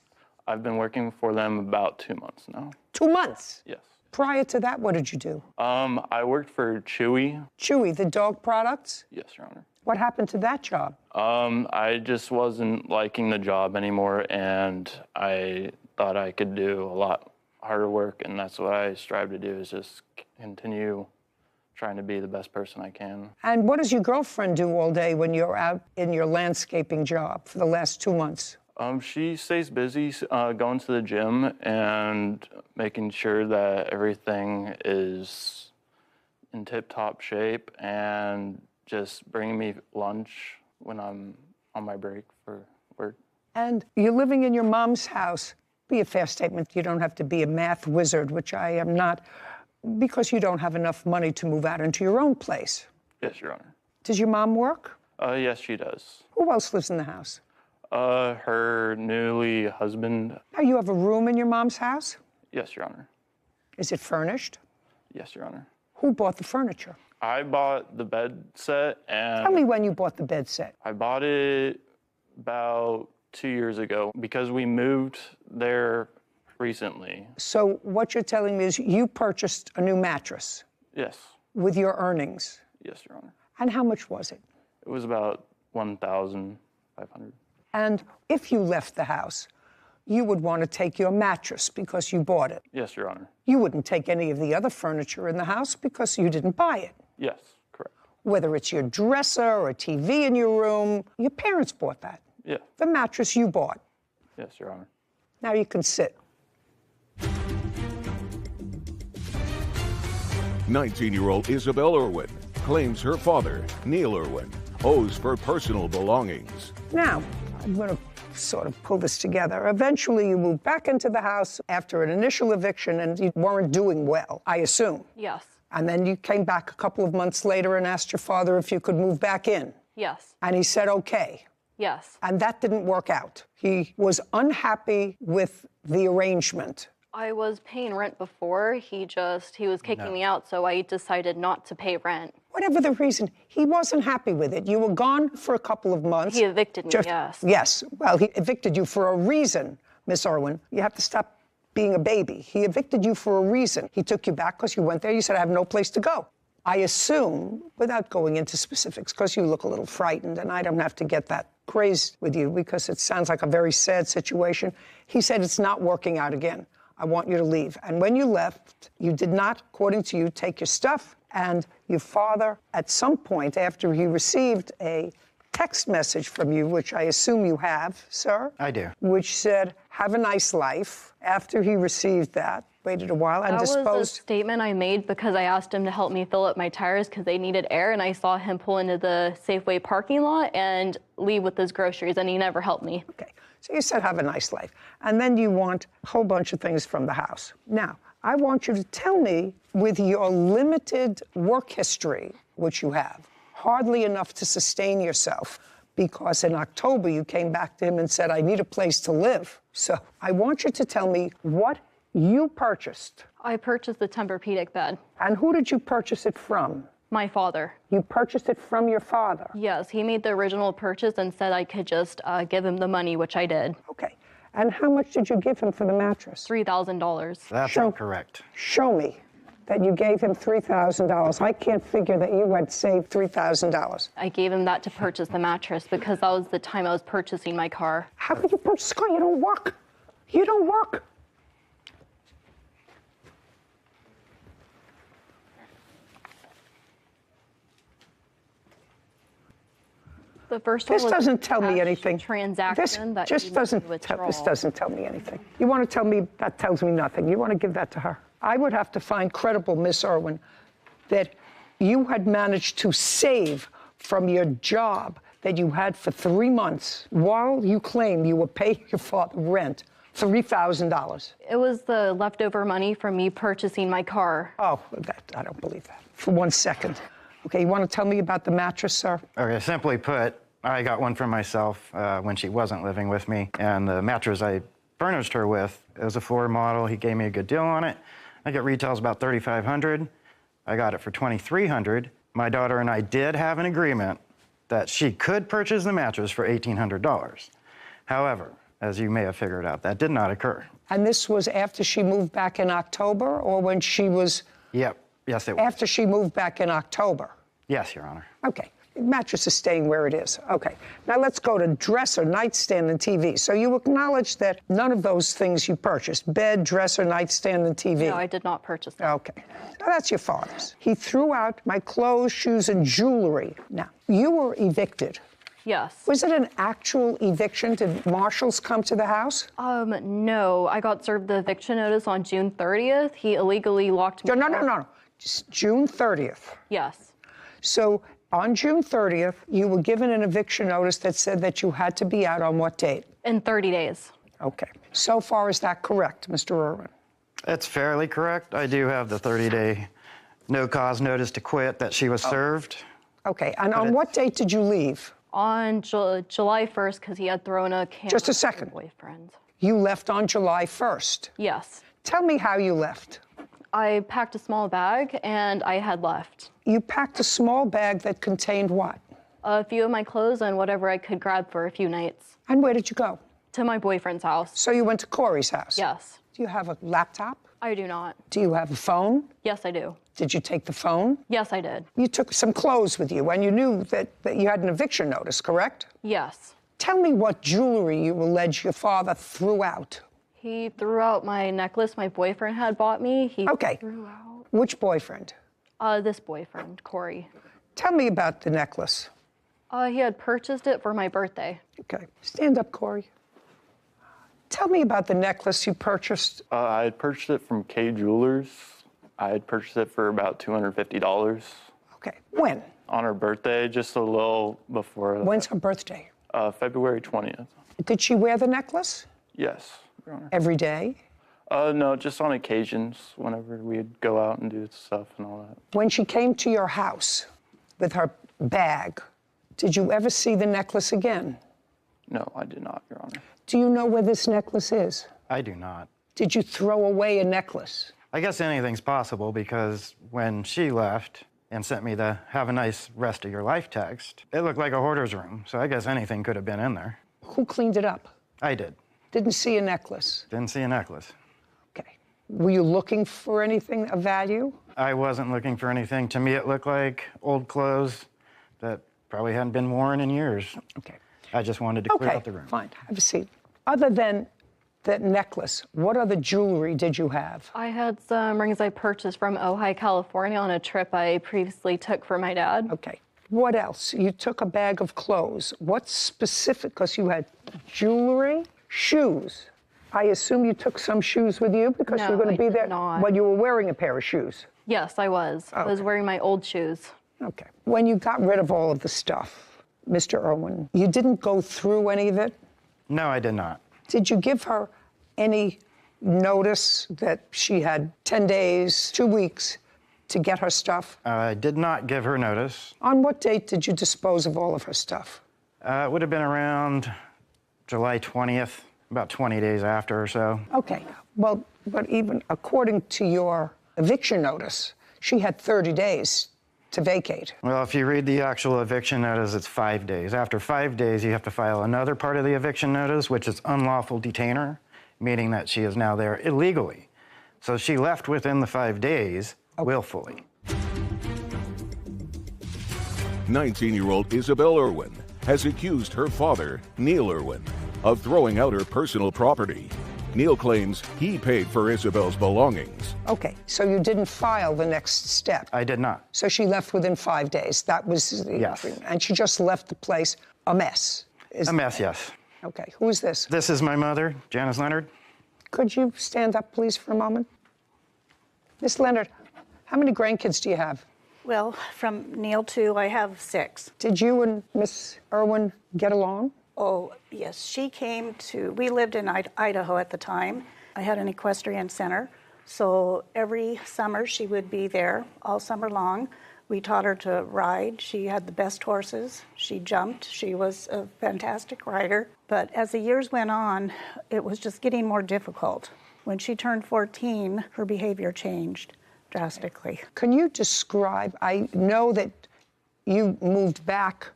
I've been working for them about 2 months now. 2 months? Yes. Prior to that, what did you do? I worked for Chewy. Chewy, the dog products? Yes, Your Honor. What happened to that job? I just wasn't liking the job anymore, and I thought I could do a lot harder work, and that's what I strive to do, is just continue trying to be the best person I can. And what does your girlfriend do all day when you're out in your landscaping job for the last 2 months? She stays busy going to the gym and making sure that everything is in tip-top shape, and just bringing me lunch when I'm on my break for work. And you're living in your mom's house. Be a fair statement. You don't have to be a math wizard, which I am not, because you don't have enough money to move out into your own place. Yes, Your Honor. Does your mom work? Yes, she does. Who else lives in the house? Her newly husband. Now, you have a room in your mom's house? Yes, Your Honor. Is it furnished? Yes, Your Honor. Who bought the furniture? I bought the bed set, and Tell me when you bought the bed set. I bought it about 2 years ago because we moved there recently. So what you're telling me is you purchased a new mattress Yes. with your earnings. Yes, Your Honor. And how much was it? It was about $1,500. And if you left the house, you would want to take your mattress because you bought it. Yes, Your Honor. You wouldn't take any of the other furniture in the house because you didn't buy it. Yes, correct. Whether it's your dresser or a TV in your room, your parents bought that. Yeah. The mattress you bought. Yes, Your Honor. Now you can sit. 19-year-old Isabel Irwin claims her father, Neil Irwin, owes for personal belongings. Now, I'm going to sort of pull this together. Eventually, you moved back into the house after an initial eviction, and you weren't doing well, I assume. Yes. And then you came back a couple of months later and asked your father if you could move back in. Yes. And he said, okay. Yes. And that didn't work out. He was unhappy with the arrangement. I was paying rent before. He was kicking me out, so I decided not to pay rent. Whatever the reason, he wasn't happy with it. You were gone for a couple of months. He evicted me, yes. Yes. Well, he evicted you for a reason, Miss Irwin. You have to stop being a baby. He evicted you for a reason. He took you back because you went there. You said, I have no place to go. I assume, without going into specifics, because you look a little frightened, and I don't have to get that crazed with you because it sounds like a very sad situation. He said, it's not working out again. I want you to leave. And when you left, you did not, according to you, take your stuff. And your father, at some point after he received a text message from you, which I assume you have, sir. I do. Which said, have a nice life. After he received that, waited a while and disposed. That was a statement I made because I asked him to help me fill up my tires because they needed air, and I saw him pull into the Safeway parking lot and leave with his groceries, and he never helped me. Okay, so you said have a nice life. And then you want a whole bunch of things from the house. Now, I want you to tell me, with your limited work history, which you have, hardly enough to sustain yourself, because in October you came back to him and said, I need a place to live. So I want you to tell me what you purchased. I purchased the Tempur-Pedic bed. And who did you purchase it from? My father. You purchased it from your father? Yes, he made the original purchase and said I could just give him the money, which I did. Okay. And how much did you give him for the mattress? $3,000. That's incorrect. Show me that you gave him $3,000. I can't figure that you had saved $3,000. I gave him that to purchase the mattress because that was the time I was purchasing my car. How could you purchase a car? You don't work. You don't work. The first one This was doesn't tell me cash anything. Transaction that this he doesn't made to this withdraw. doesn't tell me anything. You want to tell me that tells me nothing. You want to give that to her. I would have to find credible, Miss Irwin, that you had managed to save from your job that you had for 3 months while you claim you were paying your father rent $3,000. It was the leftover money from me purchasing my car. Oh, I don't believe that. For 1 second. Okay, you want to tell me about the mattress, sir? Okay, simply put, I got one for myself when she wasn't living with me, and the mattress I furnished her with, it was a floor model. He gave me a good deal on it. I think it retails about $3,500. I got it for $2,300. My daughter and I did have an agreement that she could purchase the mattress for $1,800. However, as you may have figured out, that did not occur. And this was after she moved back in October, or when she was... Yep, yes it was. After she moved back in October? Yes, Your Honor. Okay. Mattress is staying where it is. Okay. Now let's go to dresser, nightstand, and TV. So you acknowledge that none of those things you purchased, bed, dresser, nightstand, and TV. No, I did not purchase that. Okay. Now that's your father's. He threw out my clothes, shoes, and jewelry. Now, you were evicted. Yes. Was it an actual eviction? Did marshals come to the house? No. I got served the eviction notice on June 30th. He illegally locked me out. No. Just June 30th. Yes. So on June 30th, you were given an eviction notice that said that you had to be out on what date? In 30 days. Okay. So far, is that correct, Mr. Irwin? It's fairly correct. I do have the 30-day no-cause notice to quit that she was served. Okay. And on what date did you leave? On July 1st, because he had thrown a camera. Just a second. At my boyfriend. You left on July 1st? Yes. Tell me how you left. I packed a small bag and I had left. You packed a small bag that contained what? A few of my clothes and whatever I could grab for a few nights. And where did you go? To my boyfriend's house. So you went to Corey's house? Yes. Do you have a laptop? I do not. Do you have a phone? Yes, I do. Did you take the phone? Yes, I did. You took some clothes with you, and you knew that you had an eviction notice, correct? Yes. Tell me what jewelry you allege your father threw out. He threw out my necklace my boyfriend had bought me. He threw out... Which boyfriend? This boyfriend, Corey. Tell me about the necklace. He had purchased it for my birthday. Okay. Stand up, Corey. Tell me about the necklace you purchased. I had purchased it from K Jewelers. I had purchased it for about $250. Okay. When? On her birthday, just a little before. When's her birthday? February 20th. Did she wear the necklace? Yes, Your Honor. Every day? No, just on occasions, whenever we'd go out and do stuff and all that. When she came to your house with her bag, did you ever see the necklace again? No, I did not, Your Honor. Do you know where this necklace is? I do not. Did you throw away a necklace? I guess anything's possible because when she left and sent me the "have a nice rest of your life" text, it looked like a hoarder's room, so I guess anything could have been in there. Who cleaned it up? I did. Didn't see a necklace? Didn't see a necklace. Okay. Were you looking for anything of value? I wasn't looking for anything. To me, it looked like old clothes that probably hadn't been worn in years. Okay. I just wanted to clear out the room. Fine. Have a seat. Other than that necklace, what other jewelry did you have? I had some rings I purchased from Ojai, California on a trip I previously took for my dad. Okay. What else? You took a bag of clothes. What specific? Because you had jewelry, shoes. I assume you took some shoes with you because No, you're going to be I did there. not. Well, you were wearing a pair of shoes. Yes, I was. I was wearing my old shoes. Okay. When you got rid of all of the stuff, Mr. Irwin, you didn't go through any of it? No, I did not. Did you give her any notice that she had 10 days, 2 weeks to get her stuff? I did not give her notice. On what date did you dispose of all of her stuff? It would have been around July 20th, about 20 days after or so. Okay. Well, but even according to your eviction notice, she had 30 days to vacate. Well, if you read the actual eviction notice, it's 5 days. After 5 days, you have to file another part of the eviction notice, which is unlawful detainer, meaning that she is now there illegally. So she left within the 5 days willfully. 19-year-old Isabel Irwin has accused her father, Neil Irwin, of throwing out her personal property. Neil claims he paid for Isabel's belongings. Okay, so you didn't file the next step. I did not. So she left within 5 days. That was the agreement. And she just left the place a mess. A mess, yes. Okay, who is this? This is my mother, Janice Leonard. Could you stand up, please, for a moment? Miss Leonard, how many grandkids do you have? Well, from Neil to I have 6. Did you and Miss Irwin get along? Oh, yes. She came to, we lived in Idaho at the time. I had an equestrian center. So every summer she would be there all summer long. We taught her to ride. She had the best horses. She jumped. She was a fantastic rider. But as the years went on, it was just getting more difficult. When she turned 14, her behavior changed drastically. Can you describe, I know that you moved back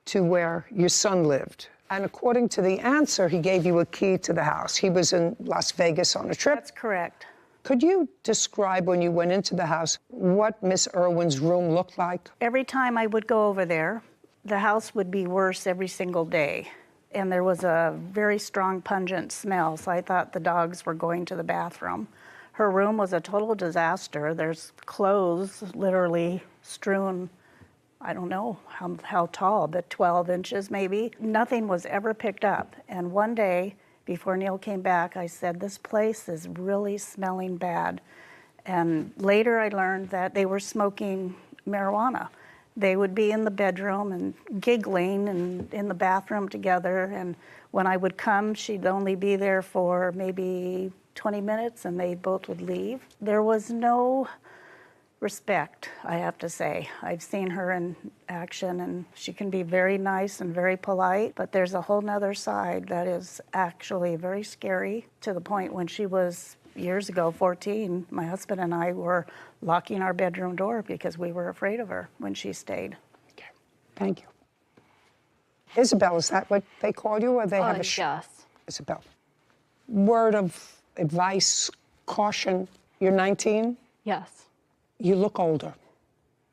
to where your son lived. And according to the answer, he gave you a key to the house. He was in Las Vegas on a trip. That's correct. Could you describe when you went into the house what Miss Irwin's room looked like? Every time I would go over there, the house would be worse every single day. And there was a very strong, pungent smell, so I thought the dogs were going to the bathroom. Her room was a total disaster. There's clothes literally strewn, I don't know how tall, but 12 inches maybe. Nothing was ever picked up. And one day, before Neil came back, I said, this place is really smelling bad. And later I learned that they were smoking marijuana. They would be in the bedroom and giggling and in the bathroom together. And when I would come, she'd only be there for maybe 20 minutes and they both would leave. There was no respect, I have to say. I've seen her in action and she can be very nice and very polite, but there's a whole nother side that is actually very scary, to the point when she was, years ago, 14, my husband and I were locking our bedroom door because we were afraid of her when she stayed. Okay, thank you. Isabel, is that what they call you, or they have a Yes. Isabel. Word of advice, caution, you're 19? Yes. You look older.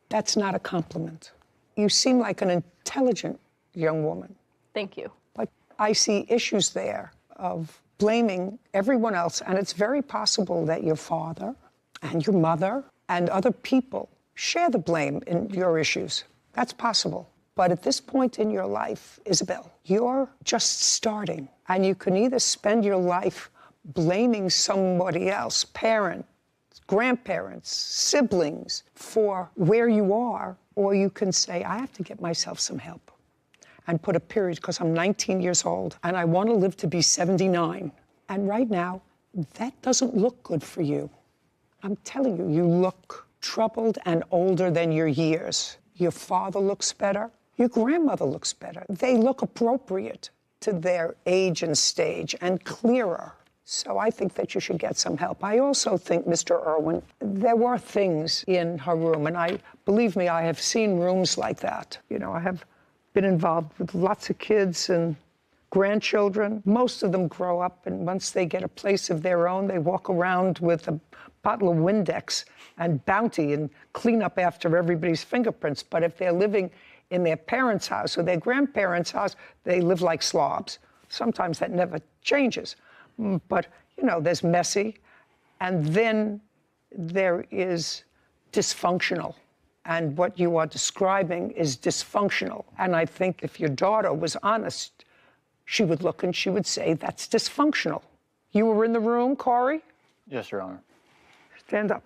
That's not a compliment. You seem like an intelligent young woman. Thank you. But I see issues there of blaming everyone else, and it's very possible that your father and your mother and other people share the blame in your issues. That's possible. But at this point in your life, Isabel, you're just starting, and you can either spend your life blaming somebody else, parent, grandparents, siblings, for where you are, or you can say, I have to get myself some help and put a period, because I'm 19 years old and I want to live to be 79. And right now, that doesn't look good for you. I'm telling you, you look troubled and older than your years. Your father looks better. Your grandmother looks better. They look appropriate to their age and stage and clearer. So I think that you should get some help. I also think, Mr. Irwin, there were things in her room, and believe me, I have seen rooms like that. You know, I have been involved with lots of kids and grandchildren. Most of them grow up, and once they get a place of their own, they walk around with a bottle of Windex and Bounty and clean up after everybody's fingerprints. But if they're living in their parents' house or their grandparents' house, they live like slobs. Sometimes that never changes. But, you know, there's messy, and then there is dysfunctional. And what you are describing is dysfunctional. And I think if your daughter was honest, she would look and she would say, that's dysfunctional. You were in the room, Corey? Yes, Your Honor. Stand up.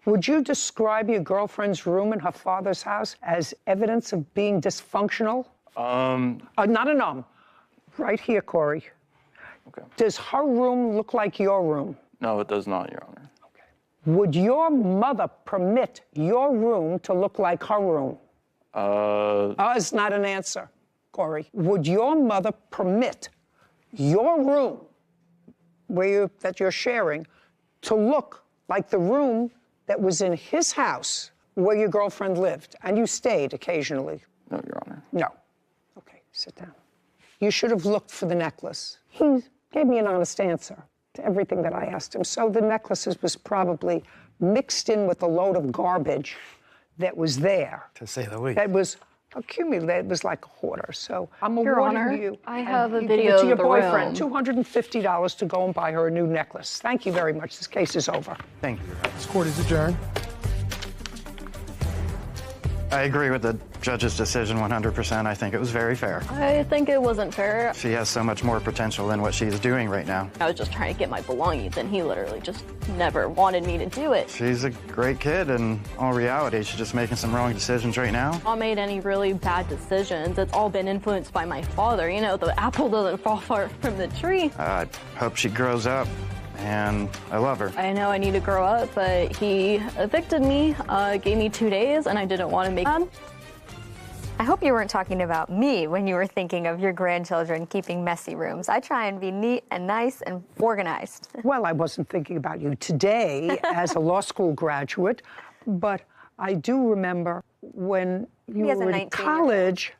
Would you describe your girlfriend's room in her father's house as evidence of being dysfunctional? Not a nom. Right here, Corey. Okay. Does her room look like your room? No, it does not, Your Honor. Okay. Would your mother permit your room to look like her room? It's not an answer, Corey. Would your mother permit your room that you're sharing to look like the room that was in his house where your girlfriend lived and you stayed occasionally? No, Your Honor. No. Okay, sit down. You should have looked for the necklace. He gave me an honest answer to everything that I asked him. So the necklaces was probably mixed in with a load of garbage that was there. To say the least. That was accumulated. It was like a hoarder. So I'm Your awarding Honor, you. I have a you give video it to your of the boyfriend, room. $250 to go and buy her a new necklace. Thank you very much. This case is over. Thank you. This court is adjourned. I agree with the judge's decision 100%. I think it was very fair. I think it wasn't fair. She has so much more potential than what she's doing right now. I was just trying to get my belongings, and he literally just never wanted me to do it. She's a great kid, and all reality, she's just making some wrong decisions right now. I made any really bad decisions. It's all been influenced by my father. You know, the apple doesn't fall far from the tree. I hope she grows up and I love her. I know I need to grow up, but he evicted me, gave me 2 days, and I didn't want to make them. I hope you weren't talking about me when you were thinking of your grandchildren keeping messy rooms. I try and be neat and nice and organized. Well, I wasn't thinking about you today as a law school graduate, but I do remember when you were in college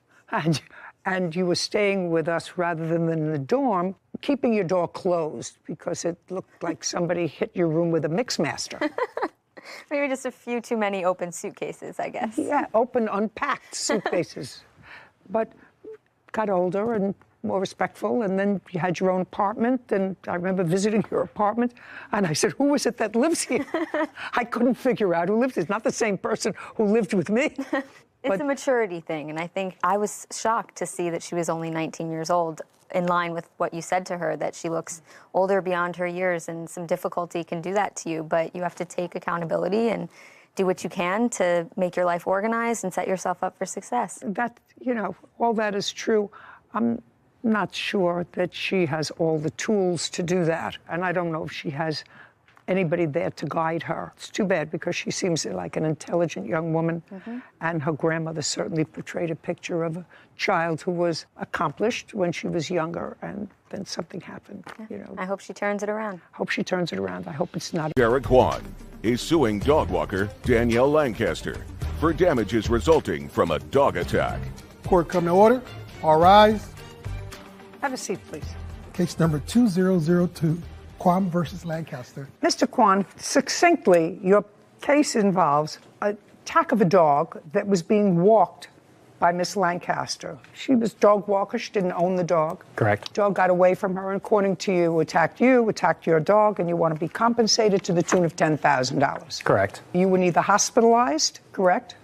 and you were staying with us rather than in the dorm, keeping your door closed because it looked like somebody hit your room with a Mixmaster. Maybe just a few too many open suitcases, I guess. Yeah, open, unpacked suitcases. But got older and more respectful, and then you had your own apartment, and I remember visiting your apartment, and I said, who is it that lives here? I couldn't figure out who lived here. It's not the same person who lived with me. It's a maturity thing, and I think I was shocked to see that she was only 19 years old, in line with what you said to her, that she looks older beyond her years, and some difficulty can do that to you, but you have to take accountability and do what you can to make your life organized and set yourself up for success. That, you know, all that is true. I'm not sure that she has all the tools to do that, and I don't know if she has anybody there to guide her. It's too bad because she seems like an intelligent young woman, and her grandmother certainly portrayed a picture of a child who was accomplished when she was younger, and then something happened. You know. I hope she turns it around. Hope she turns it around. I hope it's not. Derek Kwan is suing dog walker Danielle Lancaster for damages resulting from a dog attack. Court come to order. All rise. Have a seat, please. Case number 2002, Kwan versus Lancaster. Mr. Kwan, succinctly, your case involves an attack of a dog that was being walked by Miss Lancaster. She was a dog walker. She didn't own the dog. Correct. Dog got away from her, and according to you, attacked your dog, and you want to be compensated to the tune of $10,000. Correct. You were neither hospitalized, correct?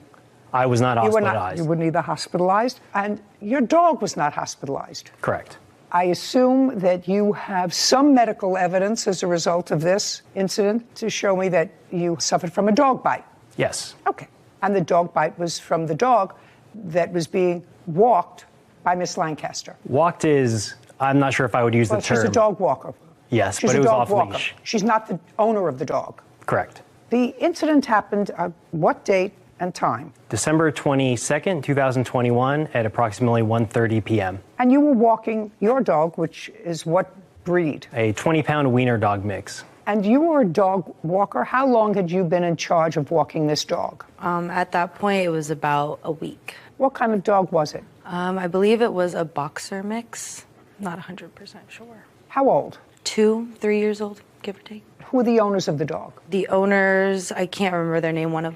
I was not hospitalized. You were neither hospitalized, and your dog was not hospitalized. Correct. I assume that you have some medical evidence as a result of this incident to show me that you suffered from a dog bite. Yes. Okay. And the dog bite was from the dog that was being walked by Miss Lancaster. Walked is, I'm not sure if I would use the term. She's a dog walker. Yes, She's but a it was dog off walker. leash. She's not the owner of the dog. Correct. The incident happened what date and time? December 22nd, 2021 at approximately 1:30 p.m. And you were walking your dog, which is what breed? A 20-pound wiener dog mix. And you were a dog walker. How long had you been in charge of walking this dog? At that point, it was about a week. What kind of dog was it? I believe it was a boxer mix. Not 100% sure. How old? 2, 3 years old, give or take. Who are the owners of the dog? The owners, I can't remember their name. One of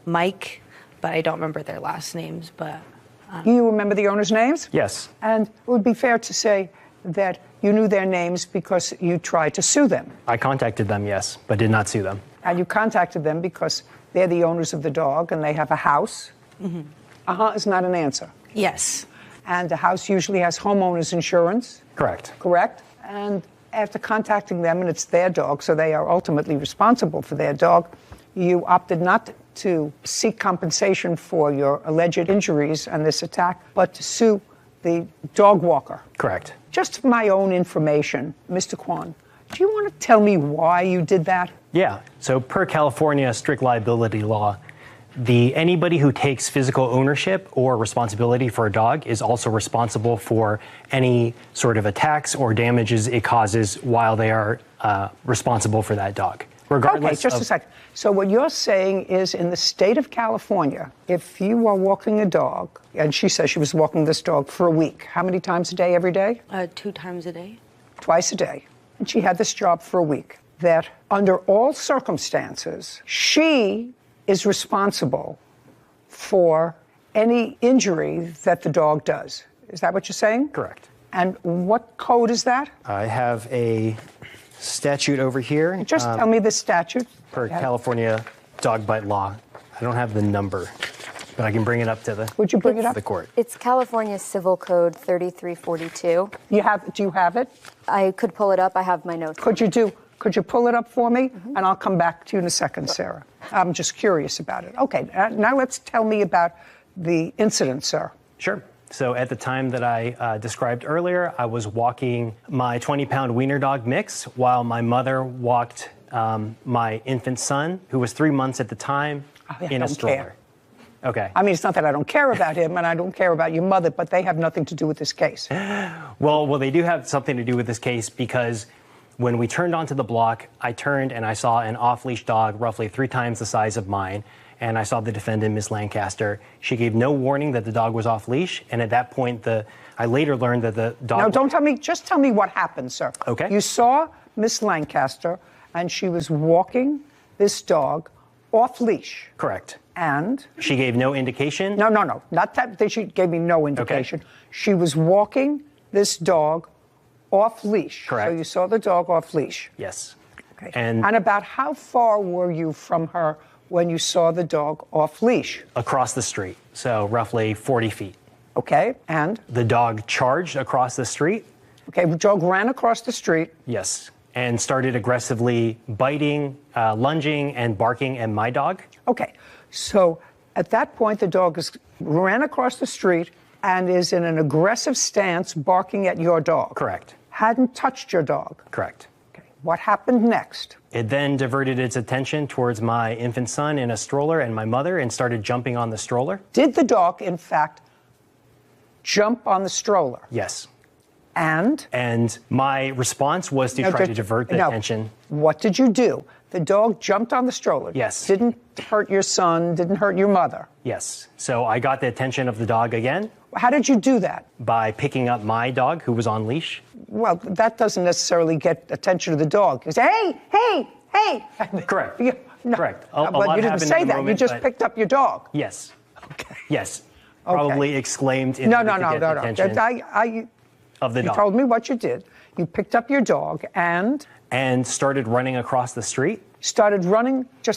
Mike, but I don't remember their last names. But you remember the owners' names? Yes. And it would be fair to say that you knew their names because you tried to sue them. I contacted them, yes, but did not sue them. And you contacted them because they're the owners of the dog and they have a house. Mm-hmm. Is not an answer. Yes. And a house usually has homeowners insurance. Correct. Correct? And after contacting them, and it's their dog, so they are ultimately responsible for their dog, you opted not to seek compensation for your alleged injuries and this attack, but to sue the dog walker. Correct. Just for my own information, Mr. Kwan, do you want to tell me why you did that? Yeah. So per California strict liability law, anybody who takes physical ownership or responsibility for a dog is also responsible for any sort of attacks or damages it causes while they are responsible for that dog. Regardless okay, just a second. So what you're saying is in the state of California, if you are walking a dog, and she says she was walking this dog for a week, how many times a day, every day? 2 times a day. Twice a day. And she had this job for a week. That under all circumstances, she is responsible for any injury that the dog does. Is that what you're saying? Correct. And what code is that? I have a statute over here. Just tell me the statute. Per California dog bite law. I don't have the number, but I can bring it up to the Would you bring it up? The court. It's California Civil Code 3342. Do you have it? I could pull it up. I have my notes. Could you pull it up for me? Mm-hmm. And I'll come back to you in a second, Sarah. I'm just curious about it. Okay, now let's tell me about the incident, sir. Sure. So at the time that I described earlier, I was walking my 20-pound wiener dog Mix while my mother walked my infant son, who was 3 months at the time, in a stroller. Care. Okay. I mean, it's not that I don't care about him and I don't care about your mother, but they have nothing to do with this case. Well, they do have something to do with this case because when we turned onto the block, I turned and I saw an off-leash dog roughly 3 times the size of mine, and I saw the defendant, Miss Lancaster. She gave no warning that the dog was off-leash, and at that point, I later learned that the dog... No, don't tell me. Just tell me what happened, sir. Okay. You saw Miss Lancaster, and she was walking this dog off-leash. Correct. And? She gave no indication? No. Not that she gave me no indication. Okay. She was walking this dog off-leash. Correct. So you saw the dog off-leash. Yes. Okay. And about how far were you from her when you saw the dog off-leash? Across the street, so roughly 40 feet. Okay, and? The dog charged across the street. Okay, the dog ran across the street. Yes, and started aggressively biting, lunging, and barking at my dog. Okay, so at that point, the dog ran across the street and is in an aggressive stance barking at your dog. Correct. Hadn't touched your dog. Correct. Okay, what happened next? It then diverted its attention towards my infant son in a stroller and my mother and started jumping on the stroller. Did the dog, in fact, jump on the stroller? Yes. And? And my response was to try to divert the attention. What did you do? The dog jumped on the stroller. Yes. Didn't hurt your son, didn't hurt your mother. Yes. So I got the attention of the dog again. How did you do that? By picking up my dog, who was on leash. Well, that doesn't necessarily get attention of the dog. You say, hey! Correct. No, Correct. but you didn't say that. You just picked up your dog. Yes. Okay. Yes. Probably exclaimed in order to get the attention of the dog. You told me what you did. You picked up your dog and started running across the street. Started running across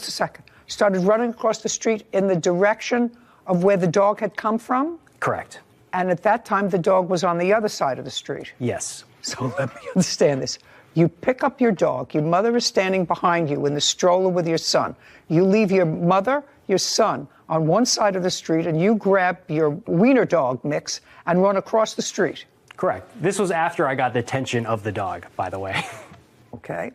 the street in the direction of where the dog had come from? Correct. And at that time, the dog was on the other side of the street. Yes. So let me understand this. You pick up your dog. Your mother is standing behind you in the stroller with your son. You leave your mother, your son, on one side of the street, and you grab your wiener dog Mix and run across the street. Correct. This was after I got the attention of the dog, by the way. Okay.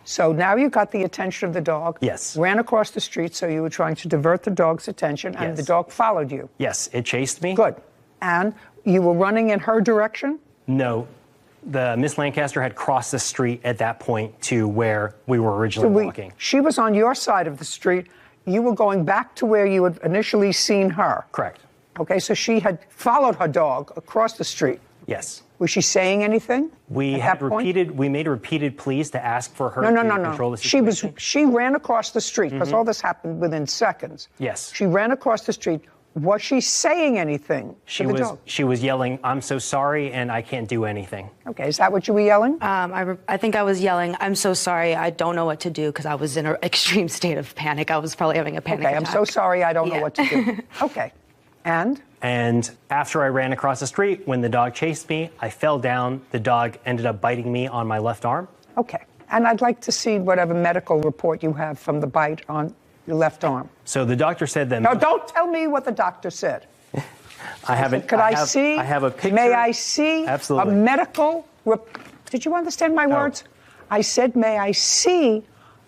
So now you got the attention of the dog. Yes. Ran across the street, so you were trying to divert the dog's attention, and the dog followed you. Yes, it chased me. Good. And you were running in her direction? No. The Miss Lancaster had crossed the street at that point to where we were originally walking. She was on your side of the street. You were going back to where you had initially seen her. Correct. Okay, so she had followed her dog across the street. Yes. Was she saying anything? We made repeated pleas to ask for her to control the situation. She ran across the street, because all this happened within seconds. Yes. She ran across the street. Was she saying anything to the dog? She was yelling, "I'm so sorry, and I can't do anything." Okay, is that what you were yelling? I think I was yelling, "I'm so sorry, I don't know what to do," because I was in an extreme state of panic. I was probably having a panic attack. I'm so sorry, I don't know what to do. Okay, and? And after I ran across the street, when the dog chased me, I fell down. The dog ended up biting me on my left arm. Okay, and I'd like to see whatever medical report you have from the bite on your left arm. So the doctor said that... No, don't tell me what the doctor said. I haven't... Could I see? I have a picture. May I see Absolutely. a medical... Did you understand my words? I said, may I see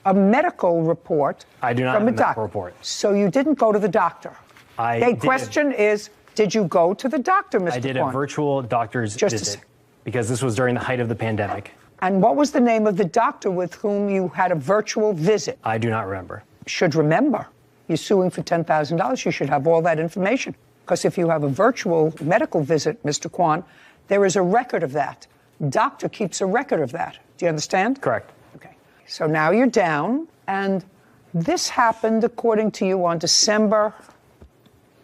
a medical report I do not from have a medical doctor. report. So you didn't go to the doctor? The question is, did you go to the doctor, Mr. I did Kwan? a virtual doctor's visit because this was during the height of the pandemic. And what was the name of the doctor with whom you had a virtual visit? I do not remember. Should remember. You're suing for $10,000. You should have all that information. Because if you have a virtual medical visit, Mr. Kwan, there is a record of that. Doctor keeps a record of that. Do you understand? Correct. Okay. So now you're down, and this happened, according to you, on December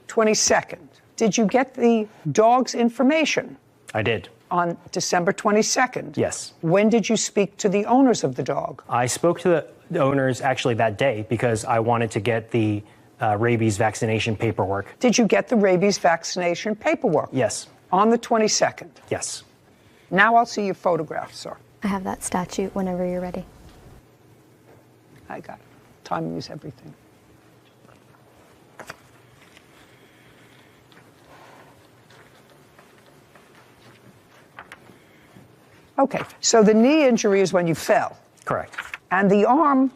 22nd. Did you get the dog's information? I did. On December 22nd? Yes. When did you speak to the owners of the dog? I spoke to the owners actually that day because I wanted to get the rabies vaccination paperwork. Did you get the rabies vaccination paperwork? Yes. On the 22nd? Yes. Now I'll see your photograph, sir. I have that statute whenever you're ready. I got it. Timing is everything. Okay, so the knee injury is when you fell. Correct. And the arm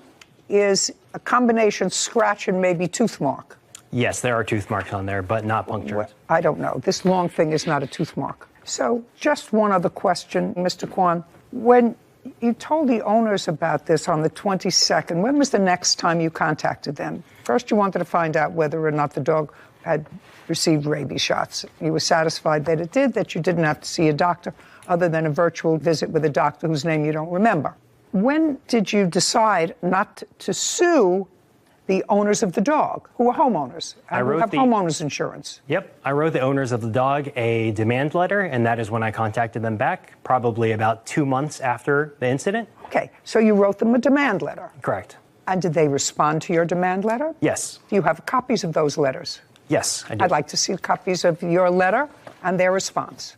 is a combination scratch and maybe tooth mark. Yes, there are tooth marks on there, but not punctured. I don't know. This long thing is not a tooth mark. So just one other question, Mr. Kwan. When you told the owners about this on the 22nd, when was the next time you contacted them? First, you wanted to find out whether or not the dog had received rabies shots. You were satisfied that it did, that you didn't have to see a doctor other than a virtual visit with a doctor whose name you don't remember. When did you decide not to sue the owners of the dog, who are homeowners, and who have homeowners insurance? Yep. I wrote the owners of the dog a demand letter, and that is when I contacted them back, probably about 2 months after the incident. Okay, so you wrote them a demand letter. Correct. And did they respond to your demand letter? Yes. Do you have copies of those letters? Yes, I do. I'd like to see copies of your letter and their response.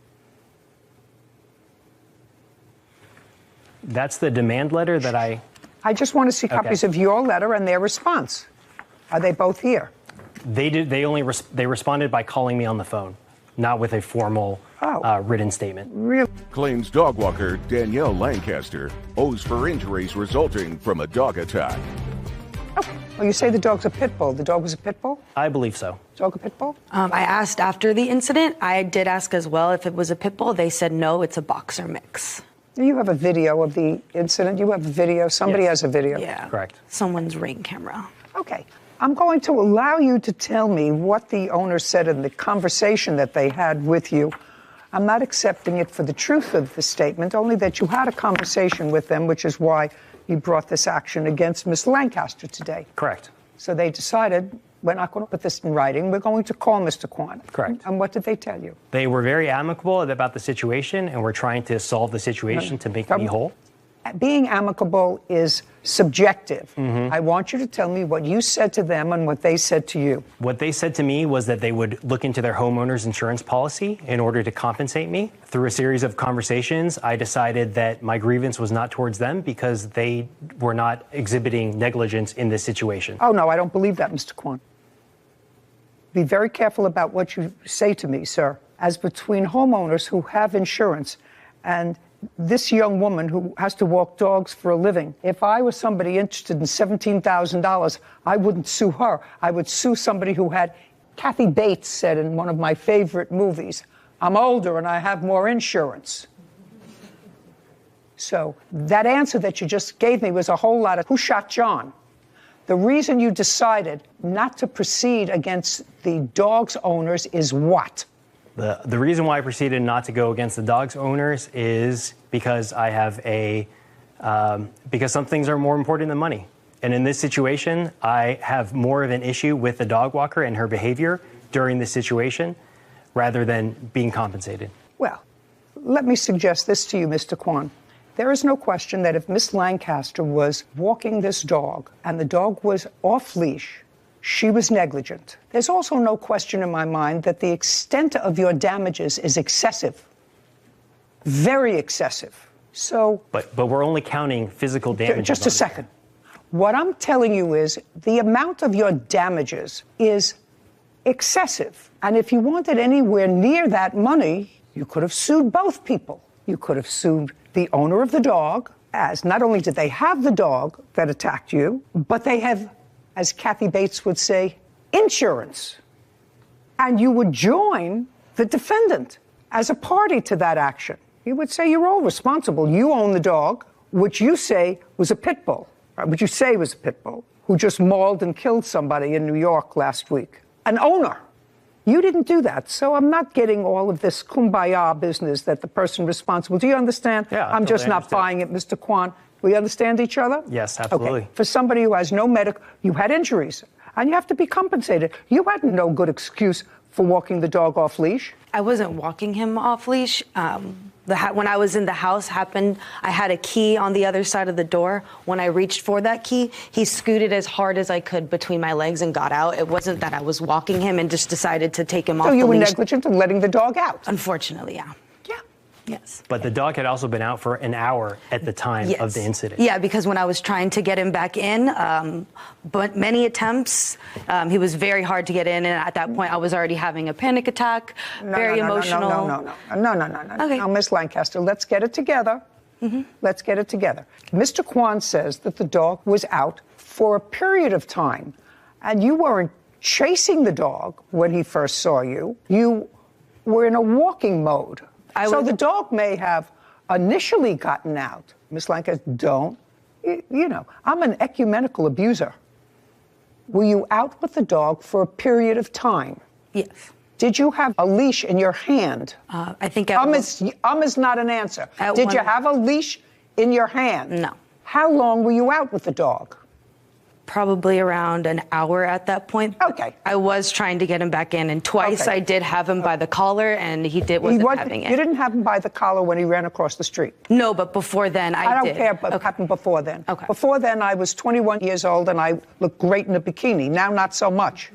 That's the demand letter that I just want to see copies of your letter and their response. Are they both here? They did. They responded by calling me on the phone, not with a formal written statement. Really? Claims dog walker Danielle Lancaster owes for injuries resulting from a dog attack. Oh, you say the dog's a pit bull. The dog was a pit bull? I believe so. Dog a pit bull? I asked after the incident. I did ask as well if it was a pit bull. They said no, it's a boxer mix. You have a video of the incident. You have a video. Somebody has a video. Yeah. Correct. Someone's Ring camera. Okay. I'm going to allow you to tell me what the owner said in the conversation that they had with you. I'm not accepting it for the truth of the statement, only that you had a conversation with them, which is why you brought this action against Miss Lancaster today. Correct. So they decided, we're not going to put this in writing. We're going to call Mr. Kwan. Correct. And what did they tell you? They were very amicable about the situation, and we're trying to solve the situation to make me whole. Being amicable is subjective. I want you to tell me what you said to them and what they said to you. What they said to me was that they would look into their homeowner's insurance policy in order to compensate me. Through a series of conversations, I decided that my grievance was not towards them because they were not exhibiting negligence in this situation. Oh, no, I don't believe that, Mr. Kwan. Be very careful about what you say to me, sir. As between homeowners who have insurance and this young woman who has to walk dogs for a living, if I was somebody interested in $17,000, I wouldn't sue her. I would sue somebody who had, Kathy Bates said in one of my favorite movies, I'm older and I have more insurance. So that answer that you just gave me was a whole lot of, who shot John? The reason you decided not to proceed against the dog's owners is what? The reason why I proceeded not to go against the dog's owners is because I have because some things are more important than money. And in this situation, I have more of an issue with the dog walker and her behavior during this situation rather than being compensated. Well, let me suggest this to you, Mr. Kwan. There is no question that if Miss Lancaster was walking this dog and the dog was off leash, she was negligent. There's also no question in my mind that the extent of your damages is excessive. Very excessive. So. But we're only counting physical damages. Just a second. What I'm telling you is the amount of your damages is excessive. And if you wanted anywhere near that money, you could have sued both people. You could have sued the owner of the dog, as not only did they have the dog that attacked you, but they have, as Kathy Bates would say, insurance. And you would join the defendant as a party to that action. You would say you're all responsible. You own the dog, which you say was a pit bull, which you say was a pit bull, who just mauled and killed somebody in New York last week. An owner. You didn't do that, so I'm not getting all of this kumbaya business that the person responsible. Do you understand? Yeah, I'm just not buying it, Mr. Kwan. We understand each other? Yes, absolutely. Okay. For somebody who has no medical, you had injuries, and you have to be compensated. You had no good excuse for walking the dog off leash. I wasn't walking him off leash. When I was in the house happened, I had a key on the other side of the door. When I reached for that key, he scooted as hard as I could between my legs and got out. It wasn't that I was walking him and just decided to take him off the leash. So you were negligent in letting the dog out? Unfortunately, yeah. Yes. But the dog had also been out for an hour at the time of the incident. Yeah, because when I was trying to get him back in, but many attempts, he was very hard to get in. And at that point, I was already having a panic attack, very emotional. No. Okay. Now, Miss Lancaster, let's get it together. Let's get it together. Mr. Kwan says that the dog was out for a period of time, and you weren't chasing the dog when he first saw you. You were in a walking mode. So the dog may have initially gotten out. Miss Lancaster, don't. You know, I'm an ecumenical abuser. Were you out with the dog for a period of time? Yes. Did you have a leash in your hand? I think is not an answer. Did you have a leash in your hand? No. How long were you out with the dog? Probably around an hour at that point. Okay. I was trying to get him back in, and twice I did have him by the collar, and he wasn't having it. You didn't have him by the collar when he ran across the street? No, but before then I did. don't care what happened before then. Okay. Before then, I was 21 years old, and I looked great in a bikini. Now, not so much.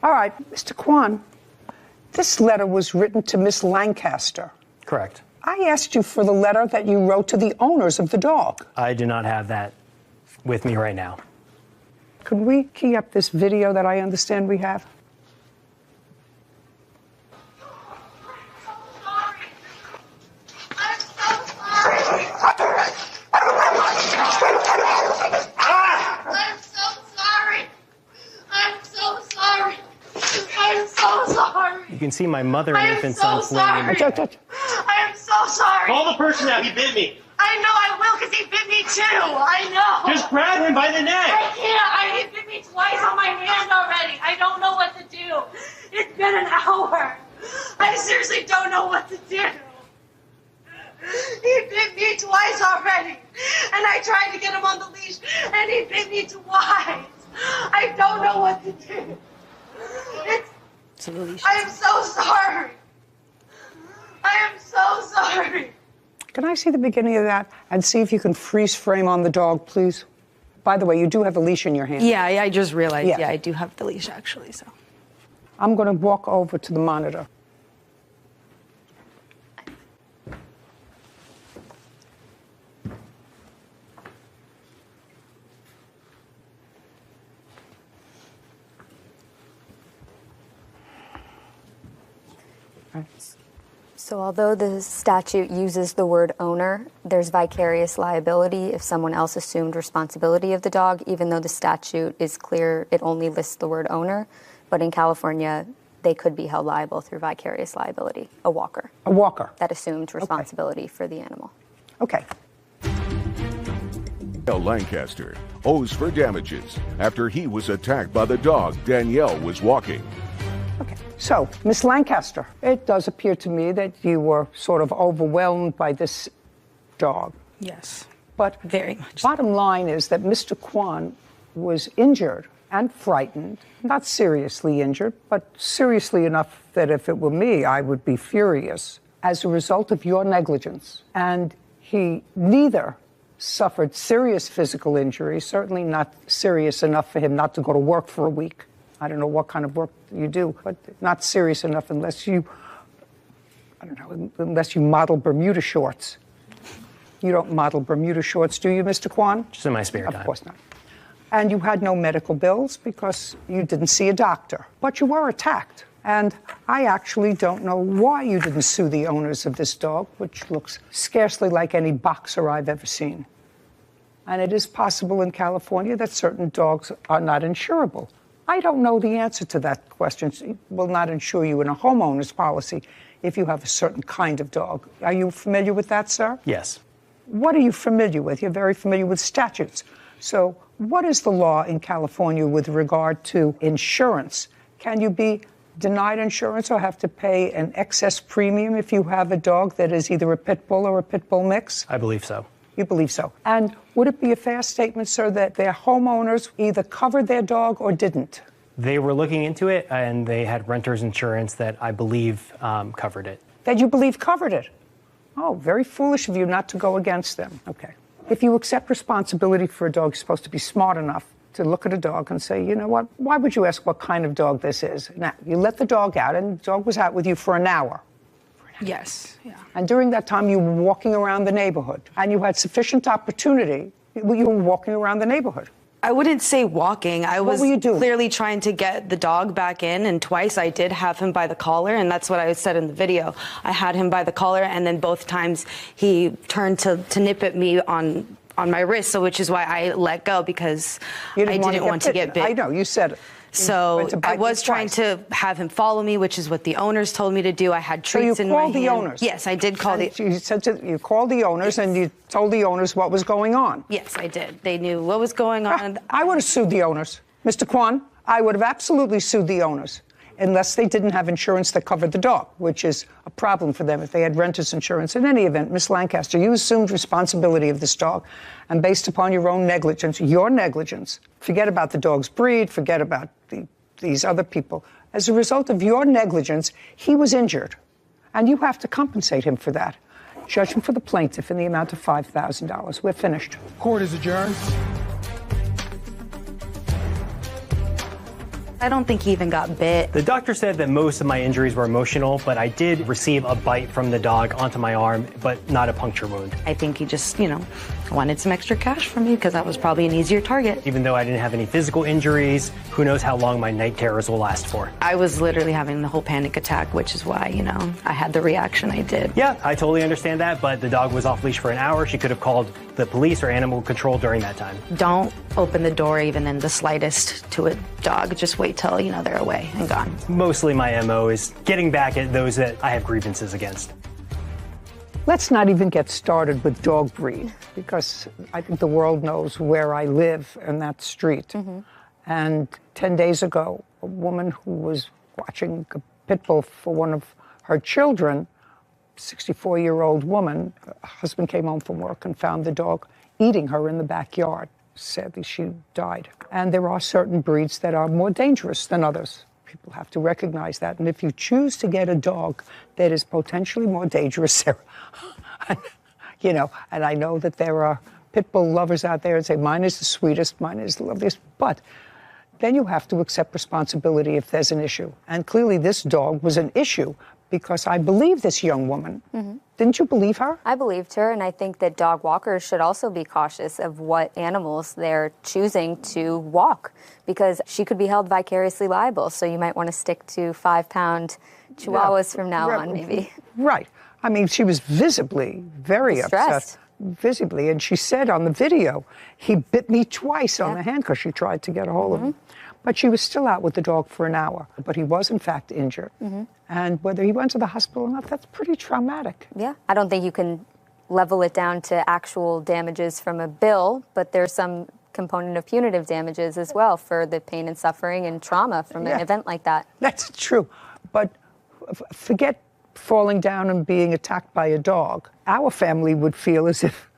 All right, Mr. Kwan, this letter was written to Miss Lancaster. Correct. I asked you for the letter that you wrote to the owners of the dog. I do not have that with me right now. Could we key up this video that I understand we have? You can see my mother and infant son fleeing. I am so sorry. Call the person out. He bit me. I know I will because he bit me too. I know. Just grab him by the neck. I can't. He bit me twice on my hand already. I don't know what to do. It's been an hour. I seriously don't know what to do. He bit me twice already. And I tried to get him on the leash, and he bit me twice. I don't know what to do. I am so sorry. I am so sorry. Can I see the beginning of that and see if you can freeze frame on the dog, please? By the way, you do have a leash in your hand. Yeah, I just realized. Yeah, I do have the leash actually. So I'm going to walk over to the monitor. So although the statute uses the word owner, there's vicarious liability if someone else assumed responsibility of the dog, even though the statute is clear, it only lists the word owner. But in California, they could be held liable through vicarious liability, a walker. A walker. That assumed responsibility for the animal. Okay. Lancaster owes for damages after he was attacked by the dog Danielle was walking. Okay, so, Miss Lancaster, it does appear to me that you were sort of overwhelmed by this dog. Yes. But very much. Bottom line is that Mr. Kwan was injured and frightened, not seriously injured, but seriously enough that if it were me, I would be furious as a result of your negligence. And he neither suffered serious physical injury, certainly not serious enough for him not to go to work for a week. I don't know what kind of work you do, but not serious enough unless you, unless you model Bermuda shorts. You don't model Bermuda shorts, do you, Mr. Kwan? Just in my spare time. Of course not. And you had no medical bills because you didn't see a doctor. But you were attacked. And I actually don't know why you didn't sue the owners of this dog, which looks scarcely like any boxer I've ever seen. And it is possible in California that certain dogs are not insurable. I don't know the answer to that question. It will not insure you in a homeowner's policy if you have a certain kind of dog. Are you familiar with that, sir? Yes. What are you familiar with? You're very familiar with statutes. So what is the law in California with regard to insurance? Can you be denied insurance or have to pay an excess premium if you have a dog that is either a pit bull or a pit bull mix? I believe so. You believe so. And would it be a fair statement, sir, that their homeowners either covered their dog or didn't? They were looking into it, and they had renter's insurance that I believe covered it. That you believe covered it? Oh, very foolish of you not to go against them. Okay. If you accept responsibility for a dog, you're supposed to be smart enough to look at a dog and say, you know what, why would you ask what kind of dog this is? Now, you let the dog out, and the dog was out with you for an hour. Yes, yeah. And during that time, you were walking around the neighborhood, and you had sufficient opportunity. You were walking around the neighborhood. I wouldn't say walking. I was were you doing? clearly trying to get the dog back in, and twice I did have him by the collar, and that's what I said in the video. I had him by the collar, and then both times he turned to nip at me on my wrist, so which is why I let go, because I didn't want to get bit. I know, you said it. So I was trying to have him follow me, which is what the owners told me to do. I had treats in my hand. So you called the owners? Yes, I did call you called the owners, and you told the owners what was going on? Yes, I did. They knew what was going on. I would have sued the owners. Mr. Kwan, I would have absolutely sued the owners, unless they didn't have insurance that covered the dog, which is a problem for them if they had renter's insurance. In any event, Miss Lancaster, you assumed responsibility of this dog, and based upon your own negligence, your negligence, forget about the dog's breed, forget about these other people. As a result of your negligence, he was injured, and you have to compensate him for that. Judgment for the plaintiff in the amount of $5,000. We're finished. Court is adjourned. I don't think he even got bit. The doctor said that most of my injuries were emotional, but I did receive a bite from the dog onto my arm, but not a puncture wound. I think he just, wanted some extra cash from me because I was probably an easier target. Even though I didn't have any physical injuries, who knows how long my night terrors will last for. I was literally having the whole panic attack, which is why, I had the reaction I did. Yeah, I totally understand that, but the dog was off leash for an hour. She could have called the police or animal control during that time. Don't open the door even in the slightest to a dog. Just wait till, they're away and gone. Mostly my MO is getting back at those that I have grievances against. Let's not even get started with dog breed, because I think the world knows where I live in that street. Mm-hmm. And 10 days ago, a woman who was watching a pit bull for one of her children, 64-year-old woman, her husband came home from work and found the dog eating her in the backyard. Sadly, she died. And there are certain breeds that are more dangerous than others. People have to recognize that. And if you choose to get a dog that is potentially more dangerous, and I know that there are pit bull lovers out there and say, mine is the sweetest, mine is the loveliest, but then you have to accept responsibility if there's an issue. And clearly this dog was an issue, because I believe this young woman. Mm-hmm. Didn't you believe her? I believed her, and I think that dog walkers should also be cautious of what animals they're choosing to walk, because she could be held vicariously liable. So you might want to stick to 5-pound chihuahuas from now on, maybe. Right. I mean, she was visibly very upset. Visibly. And she said on the video, he bit me twice on the hand because she tried to get a hold of him. But she was still out with the dog for an hour. But he was, in fact, injured. Mm-hmm. And whether he went to the hospital or not, that's pretty traumatic. Yeah. I don't think you can level it down to actual damages from a bill, but there's some component of punitive damages as well for the pain and suffering and trauma from an event like that. That's true. But forget falling down and being attacked by a dog. Our family would feel as if,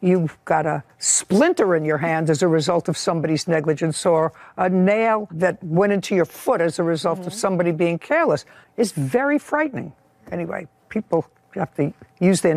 you've got a splinter in your hand as a result of somebody's negligence, or a nail that went into your foot as a result of somebody being careless. It's very frightening. Anyway, people have to use their